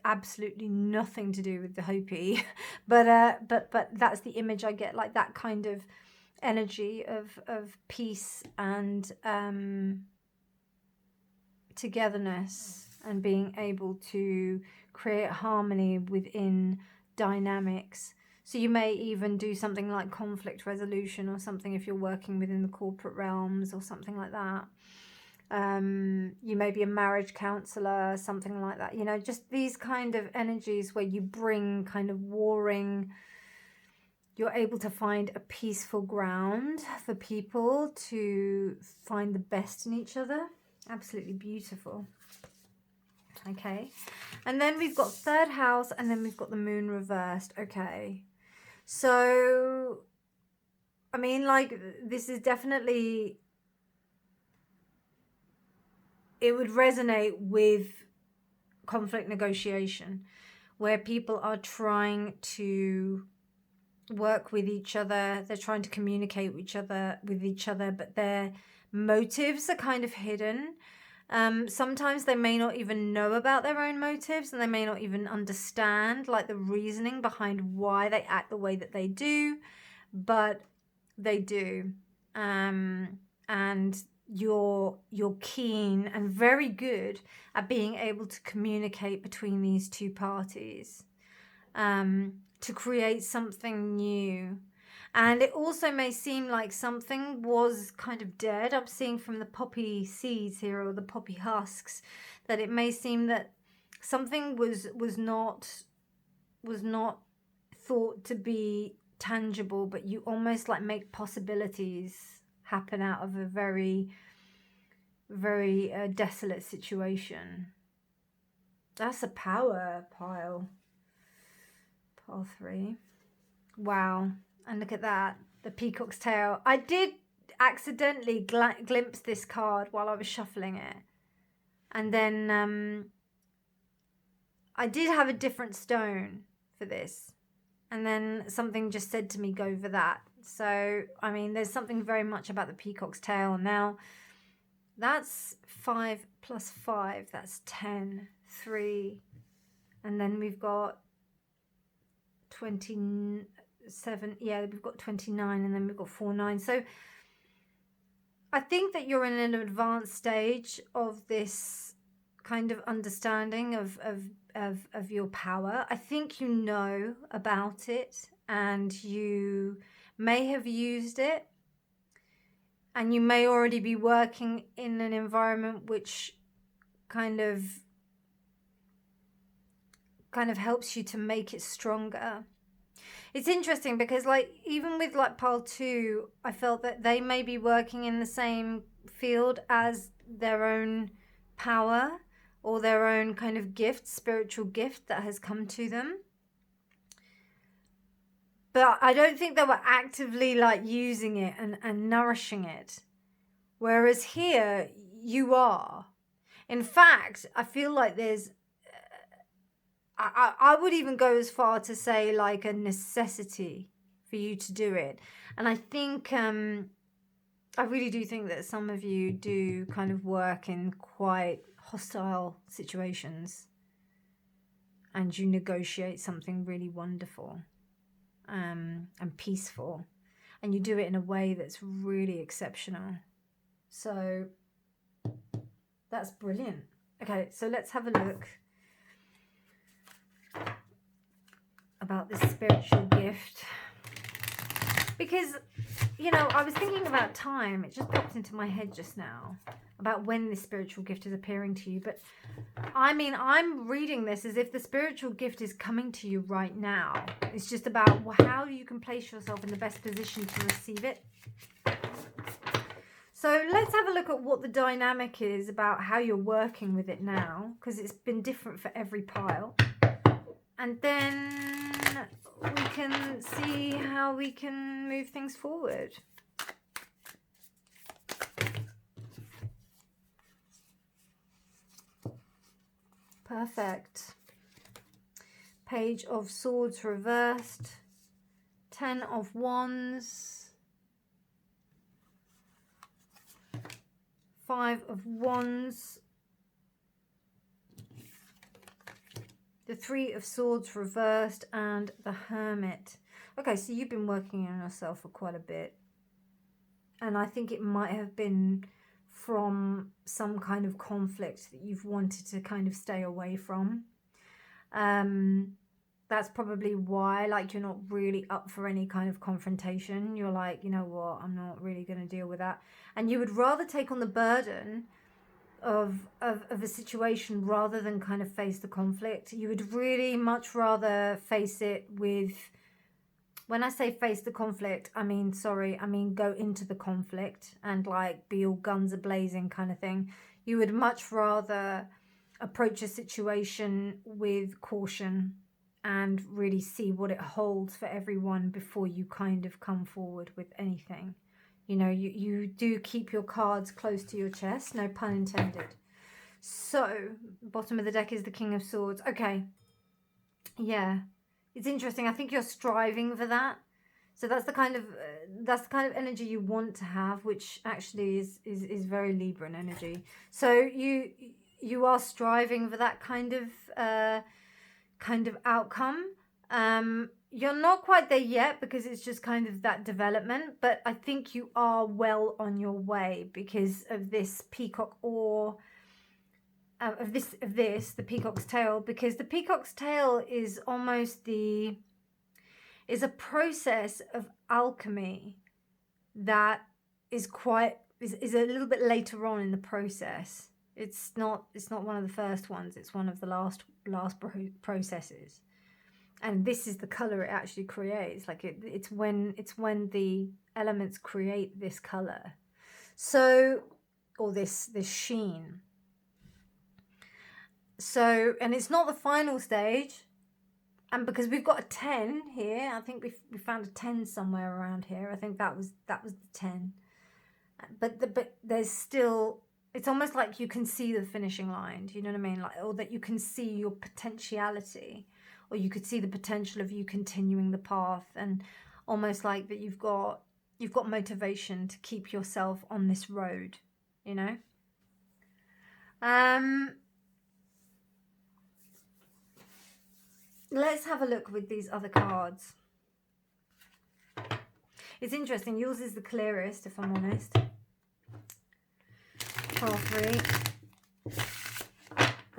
absolutely nothing to do with the Hopi, but that's the image I get, like that kind of energy of peace and togetherness and being able to create harmony within dynamics. So you may even do something like conflict resolution or something if you're working within the corporate realms or something like that. You may be a marriage counselor, something like that. Just these kind of energies where you bring kind of warring, you're able to find a peaceful ground for people to find the best in each other. Absolutely beautiful. Okay, and then we've got third house, and then we've got the moon reversed. Okay, so this is definitely, it would resonate with conflict negotiation, where people are trying to work with each other, they're trying to communicate with each other, but their motives are kind of hidden. Sometimes they may not even know about their own motives, and they may not even understand the reasoning behind why they act the way that they do, but they do. And you're keen and very good at being able to communicate between these two parties, to create something new. And it also may seem like something was kind of dead. I'm seeing from the poppy seeds here, or the poppy husks, that it may seem that something was not thought to be tangible, but you almost make possibilities happen out of a very, very desolate situation. That's a power pile. Pile 3. Wow. And look at that, the peacock's tail. I did accidentally glimpse this card while I was shuffling it. And then I did have a different stone for this. And then something just said to me, go for that. So, there's something very much about the peacock's tail. Now, that's 5 plus 5. That's 10, 3. And then we've got 27. Yeah, we've got 29, and then we've got 4, 9. So I think that you're in an advanced stage of this kind of understanding of your power. I think you know about it, and you may have used it, and you may already be working in an environment which kind of helps you to make it stronger. It's interesting because even with pile 2, I felt that they may be working in the same field as their own power or their own kind of gift, spiritual gift that has come to them. But I don't think they were actively using it and nourishing it. Whereas here you are. In fact, I feel like there's, I would even go as far to say a necessity for you to do it. And I think, I really do think that some of you do kind of work in quite hostile situations, and you negotiate something really wonderful and peaceful, and you do it in a way that's really exceptional. So that's brilliant. Okay, so let's have a look about this spiritual gift, because, you know, I was thinking about time. It just popped into my head just now about when this spiritual gift is appearing to you. But I mean, I'm reading this as if the spiritual gift is coming to you right now. It's just about how you can place yourself in the best position to receive it. So let's have a look at what the dynamic is about how you're working with it now, because it's been different for every pile. And then we can see how we can move things forward. Perfect. Page of Swords reversed. 10 of Wands. 5 of Wands. The 3 of Swords reversed and the Hermit. Okay, so you've been working on yourself for quite a bit. And I think it might have been from some kind of conflict that you've wanted to kind of stay away from. That's probably why, like, you're not really up for any kind of confrontation. You're like, you know what, I'm not really going to deal with that. And you would rather take on the burden of a situation rather than kind of face the conflict. You would really much rather face it with, when I say face the conflict, I mean go into the conflict and like be all guns a-blazing kind of thing. You would much rather approach a situation with caution and really see what it holds for everyone before you kind of come forward with anything. You know, you do keep your cards close to your chest, no pun intended. So, bottom of the deck is the King of Swords. Okay. Yeah. It's interesting. I think you're striving for that. So that's the kind of energy you want to have, which actually is very Libran energy. So you are striving for that kind of outcome. You're not quite there yet because it's just kind of that development, but I think you are well on your way because of this peacock or of this the peacock's tail, because the peacock's tail is almost a process of alchemy that is a little bit later on in the process. It's not one of the first ones. It's one of the last processes. And this is the color it actually creates. Like it's when the elements create this color. So, or this sheen. So, and it's not the final stage. And because we've got a 10 here, I think we found a 10 somewhere around here. I think that was the 10. But there's still, it's almost like you can see the finishing line. Do you know what I mean? Like, or that you can see your potentiality. Or you could see the potential of you continuing the path, and almost like that you've got motivation to keep yourself on this road, you know. Let's have a look with these other cards. It's interesting. Yours is the clearest, if I'm honest. Pile 3.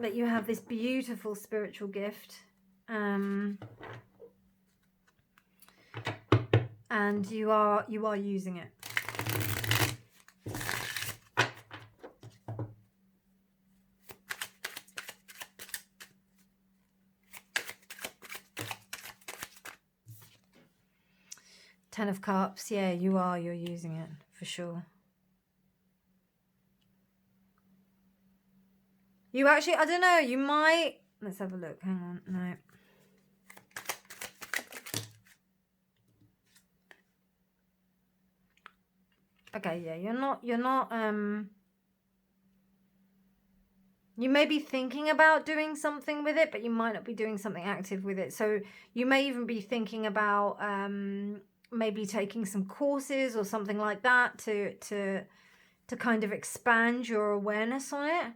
But you have this beautiful spiritual gift. And you are using it. Ten of Cups, yeah, you're using it for sure. You actually, I don't know, you might, let's have a look, hang on, no. Okay, yeah, you're not, you may be thinking about doing something with it, but you might not be doing something active with it. So you may even be thinking about maybe taking some courses or something like that to kind of expand your awareness on it.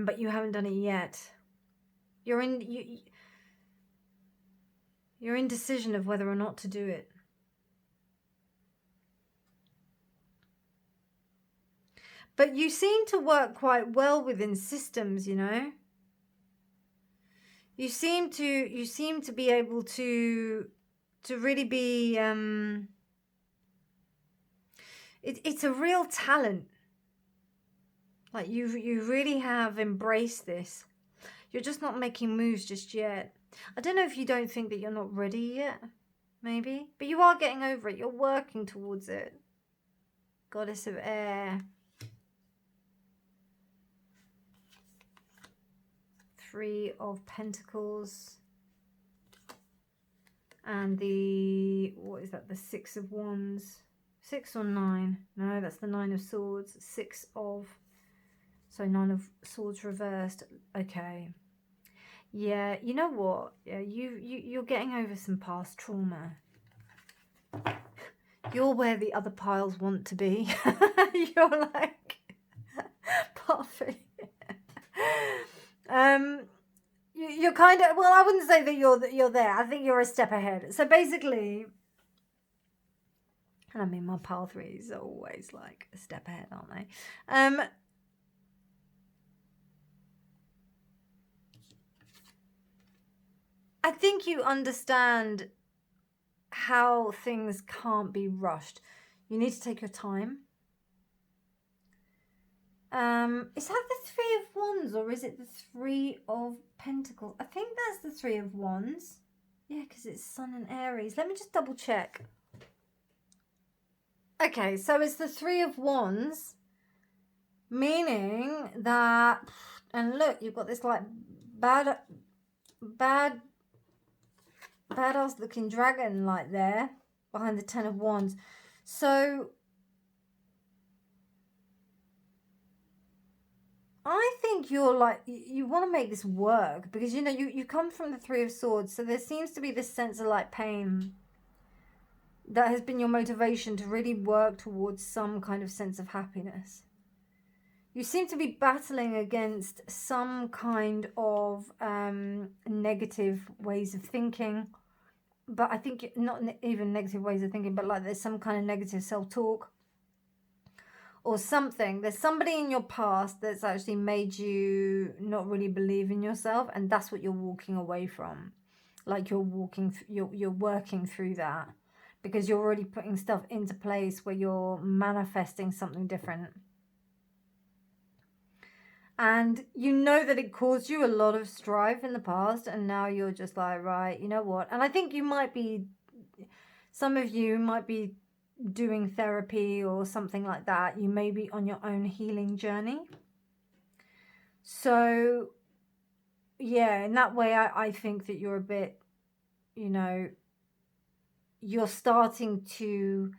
But you haven't done it yet. You're in decision of whether or not to do it. But you seem to work quite well within systems, you know. You seem to be able to really be it's a real talent. Like you really have embraced this. You're just not making moves just yet. I don't know if you don't think that you're not ready yet, maybe, but you are getting over it. You're working towards it. Goddess of Air. 3 of Pentacles. And what is that? The 6 of Wands. 6 or 9? No, that's the 9 of Swords. 6 of... So 9 of Swords reversed. Okay. Yeah, you know what? Yeah, you're getting over some past trauma. You're where the other piles want to be. You're like... Puffy. You're kind of... Well, I wouldn't say that you're there. I think you're a step ahead. So basically... And I mean, my pile 3s are always like a step ahead, aren't they? I think you understand how things can't be rushed. You need to take your time. Is that the 3 of Wands or is it the 3 of Pentacles? I think that's the 3 of Wands. Yeah, because it's Sun and Aries. Let me just double check. Okay, so it's the 3 of Wands, meaning that, and look, you've got this like badass looking dragon like there behind the 10 of Wands. So I think you're like, you want to make this work because, you know, you come from the 3 of Swords. So there seems to be this sense of like pain that has been your motivation to really work towards some kind of sense of happiness. You seem to be battling against some kind of negative ways of thinking. But I think not even negative ways of thinking, but like there's some kind of negative self-talk or something. There's somebody in your past that's actually made you not really believe in yourself, and that's what you're walking away from. Like you're working through that because you're already putting stuff into place where you're manifesting something different. And you know that it caused you a lot of strife in the past, and now you're just like, right, you know what? And I think you might be, some of you might be doing therapy or something like that. You may be on your own healing journey. So, yeah, in that way, I think that you're a bit, you know, you're starting to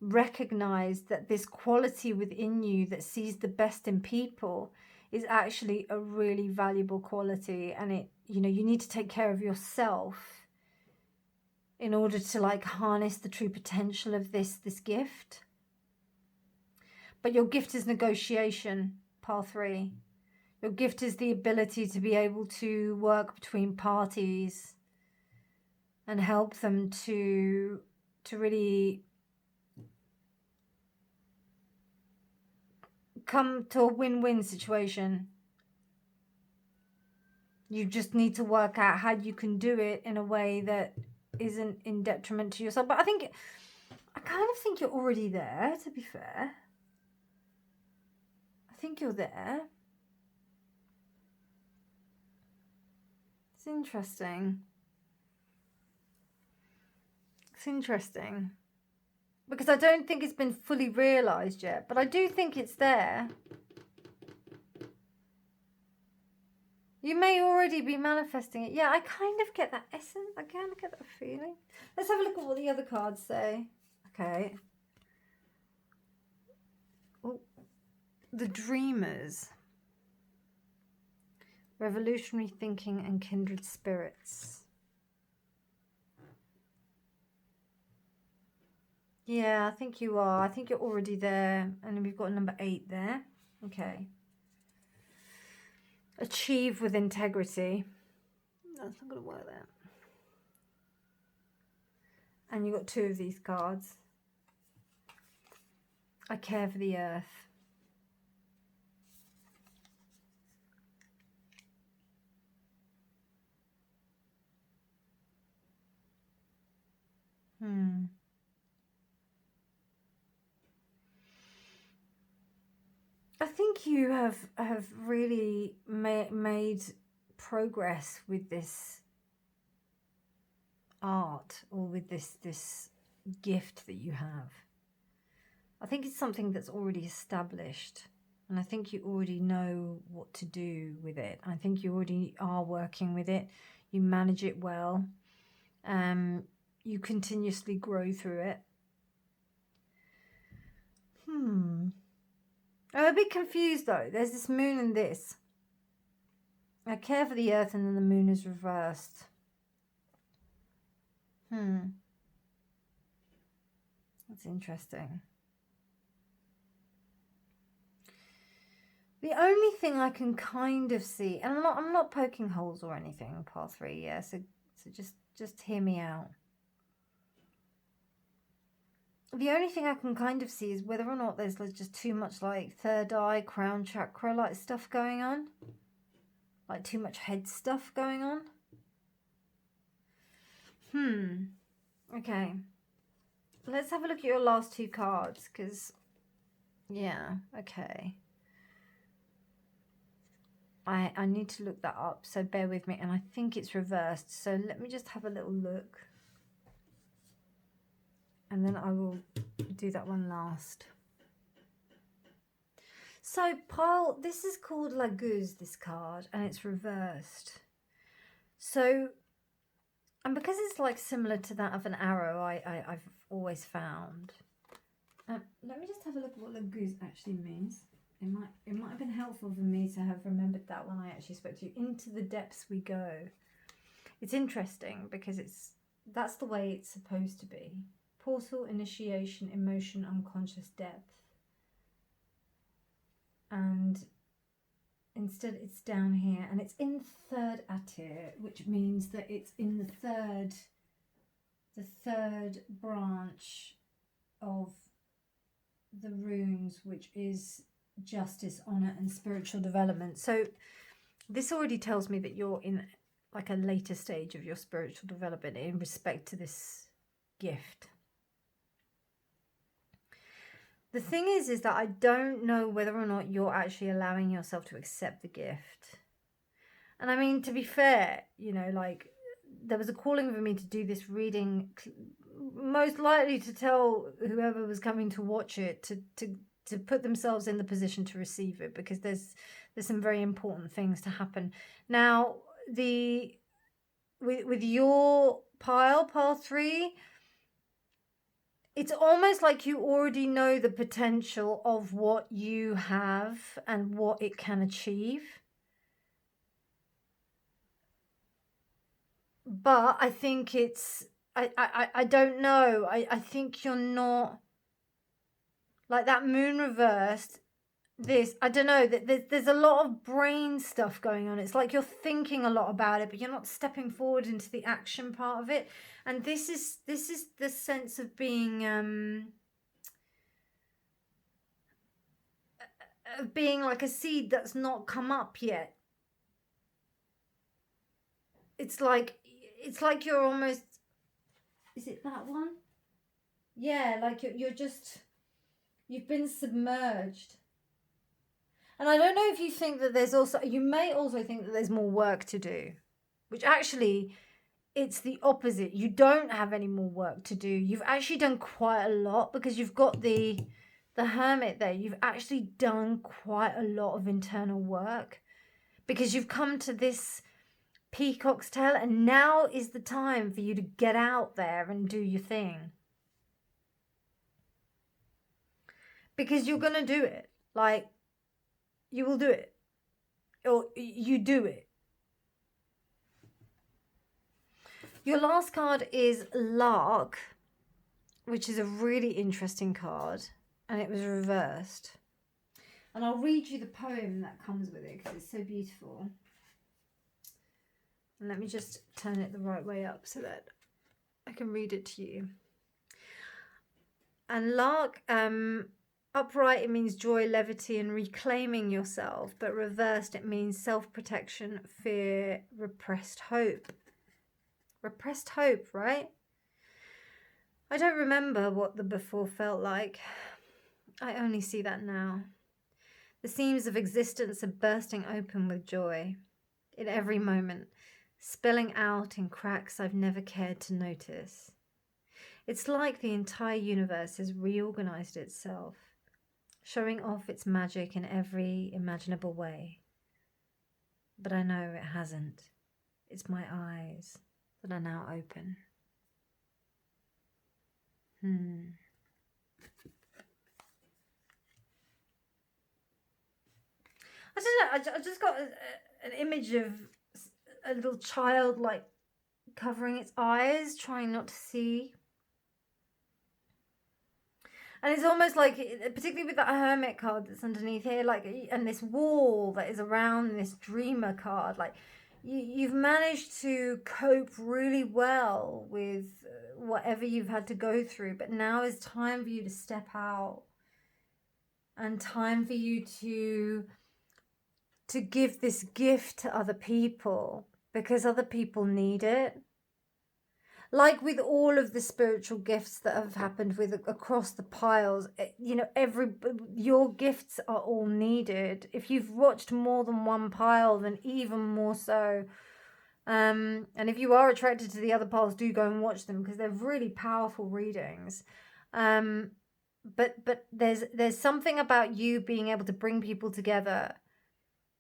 recognize that this quality within you that sees the best in people is actually a really valuable quality, and it, you know, you need to take care of yourself in order to like harness the true potential of this gift. But your gift is negotiation, pile 3. Your gift is the ability to be able to work between parties and help them to really come to a win-win situation. You just need to work out how you can do it in a way that isn't in detriment to yourself. But I kind of think you're already there, to be fair. I think you're there. It's interesting. It's interesting. Because I don't think it's been fully realised yet. But I do think it's there. You may already be manifesting it. Yeah, I kind of get that essence. I kind of get that feeling. Let's have a look at what the other cards say. Okay. Oh, the Dreamers. Revolutionary thinking and kindred spirits. Yeah, I think you are. I think you're already there. And we've got number 8 there. Okay. Achieve with integrity. That's not going to work there. And you've got 2 of these cards. I care for the earth. I think you have really made progress with this art, or with this gift that you have. I think it's something that's already established, and I think you already know what to do with it. I think you already are working with it. You manage it well. You continuously grow through it. I'm a bit confused though. There's this moon and this. I care for the earth, and then the moon is reversed. That's interesting. The only thing I can kind of see, and I'm not poking holes or anything, part 3, yeah. So just hear me out. The only thing I can kind of see is whether or not there's just too much like third eye, crown chakra like stuff going on. Like too much head stuff going on. Okay. Let's have a look at your last 2 cards, because, yeah, okay. I need to look that up, so bear with me. And I think it's reversed, so let me just have a little look. And then I will do that one last. So, pile, this is called La Gouze, this card, and it's reversed. So, and because it's like similar to that of an arrow, I've always found. Let me just have a look at what La Gouze actually means. It might have been helpful for me to have remembered that when I actually spoke to you. Into the depths we go. It's interesting because that's the way it's supposed to be. Portal, initiation, emotion, unconscious depth. And instead it's down here, and it's in the 3rd Atir, which means that it's in the third branch of the runes, which is justice, honor, and spiritual development. So this already tells me that you're in like a later stage of your spiritual development in respect to this gift. The thing is that I don't know whether or not you're actually allowing yourself to accept the gift. And I mean, to be fair, you know, like, there was a calling for me to do this reading, most likely to tell whoever was coming to watch it to put themselves in the position to receive it, because there's some very important things to happen. Now, with your pile 3, it's almost like you already know the potential of what you have and what it can achieve. But I think I don't know. I think you're not, like that moon reversed. I don't know, there's a lot of brain stuff going on. It's like you're thinking a lot about it, but you're not stepping forward into the action part of it. And this is the sense of being like a seed that's not come up yet. It's like you're almost, is it that one? Yeah, like you've been submerged. And I don't know if you think that you may also think that there's more work to do, which actually, it's the opposite. You don't have any more work to do. You've actually done quite a lot, because you've got the Hermit there. You've actually done quite a lot of internal work, because you've come to this Peacock's tail, and now is the time for you to get out there and do your thing. Because you're going to do it. Like, you will do it. Or you do it. Your last card is Lark. which is a really interesting card, and it was reversed. And I'll read you the poem that comes with it because it's so beautiful. And let me just turn it the right way up so that I can read it to you. And lark, upright, it means joy, levity, and reclaiming yourself. But reversed, it means self-protection, fear, repressed hope. Repressed hope, right? I don't remember what the before felt like. I only see that now. The seams of existence are bursting open with joy in every moment, spilling out in cracks I've never cared to notice. It's like the entire universe has reorganized itself, showing off its magic in every imaginable way. But I know it hasn't. It's my eyes that are now open. I don't know, I just got an image of a little child like covering its eyes, trying not to see. And it's almost like, particularly with that hermit card that's underneath here, like, and this wall that is around this dreamer card, like, you've managed to cope really well with whatever you've had to go through, but now is time for you to step out and time for you to give this gift to other people because other people need it. Like with all of the spiritual gifts that have happened with across the piles, you know, your gifts are all needed. If you've watched more than one pile, then even more so. And if you are attracted to the other piles, do go and watch them because they're really powerful readings. But there's something about you being able to bring people together.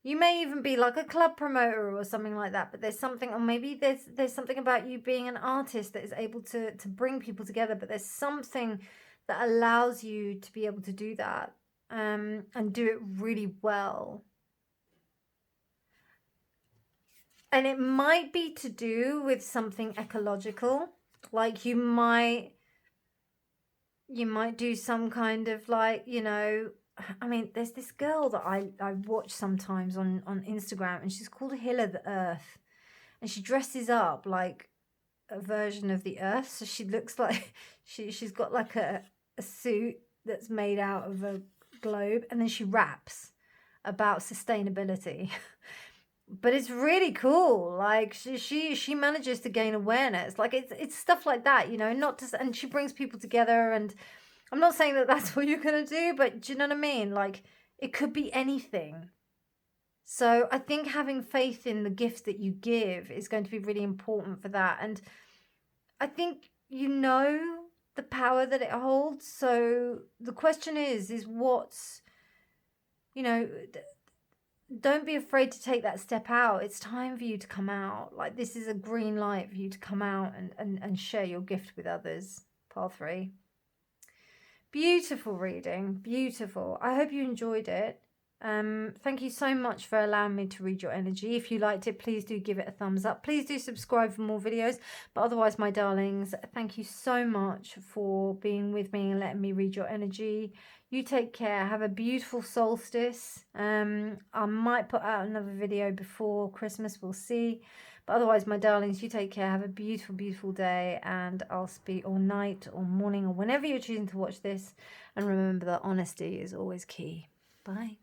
You may even be like a club promoter or something like that, but there's something, or maybe there's something about you being an artist that is able to bring people together, but there's something that allows you to be able to do that and do it really well. And it might be to do with something ecological, like you might do some kind of like, you know, I mean, there's this girl that I watch sometimes on Instagram, and she's called Hilla the Earth, and she dresses up like a version of the Earth. So she looks like she's got like a suit that's made out of a globe, and then she raps about sustainability. But it's really cool. Like she manages to gain awareness. Like it's stuff like that, you know, not just, and she brings people together. And I'm not saying that that's what you're going to do, but do you know what I mean? Like, it could be anything. So I think having faith in the gifts that you give is going to be really important for that. And I think you know the power that it holds. So the question is what's, you know, don't be afraid to take that step out. It's time for you to come out. Like, this is a green light for you to come out and share your gift with others. Pile 3. Beautiful reading, beautiful. I hope you enjoyed it. Thank you so much for allowing me to read your energy. If you liked it, please do give it a thumbs up. Please do subscribe for more videos. But otherwise, my darlings, thank you so much for being with me and letting me read your energy. You take care. Have a beautiful solstice. I might put out another video before Christmas. We'll see. But otherwise, my darlings, you take care. Have a beautiful, beautiful day. And I'll speak all night or morning or whenever you're choosing to watch this. And remember that honesty is always key. Bye.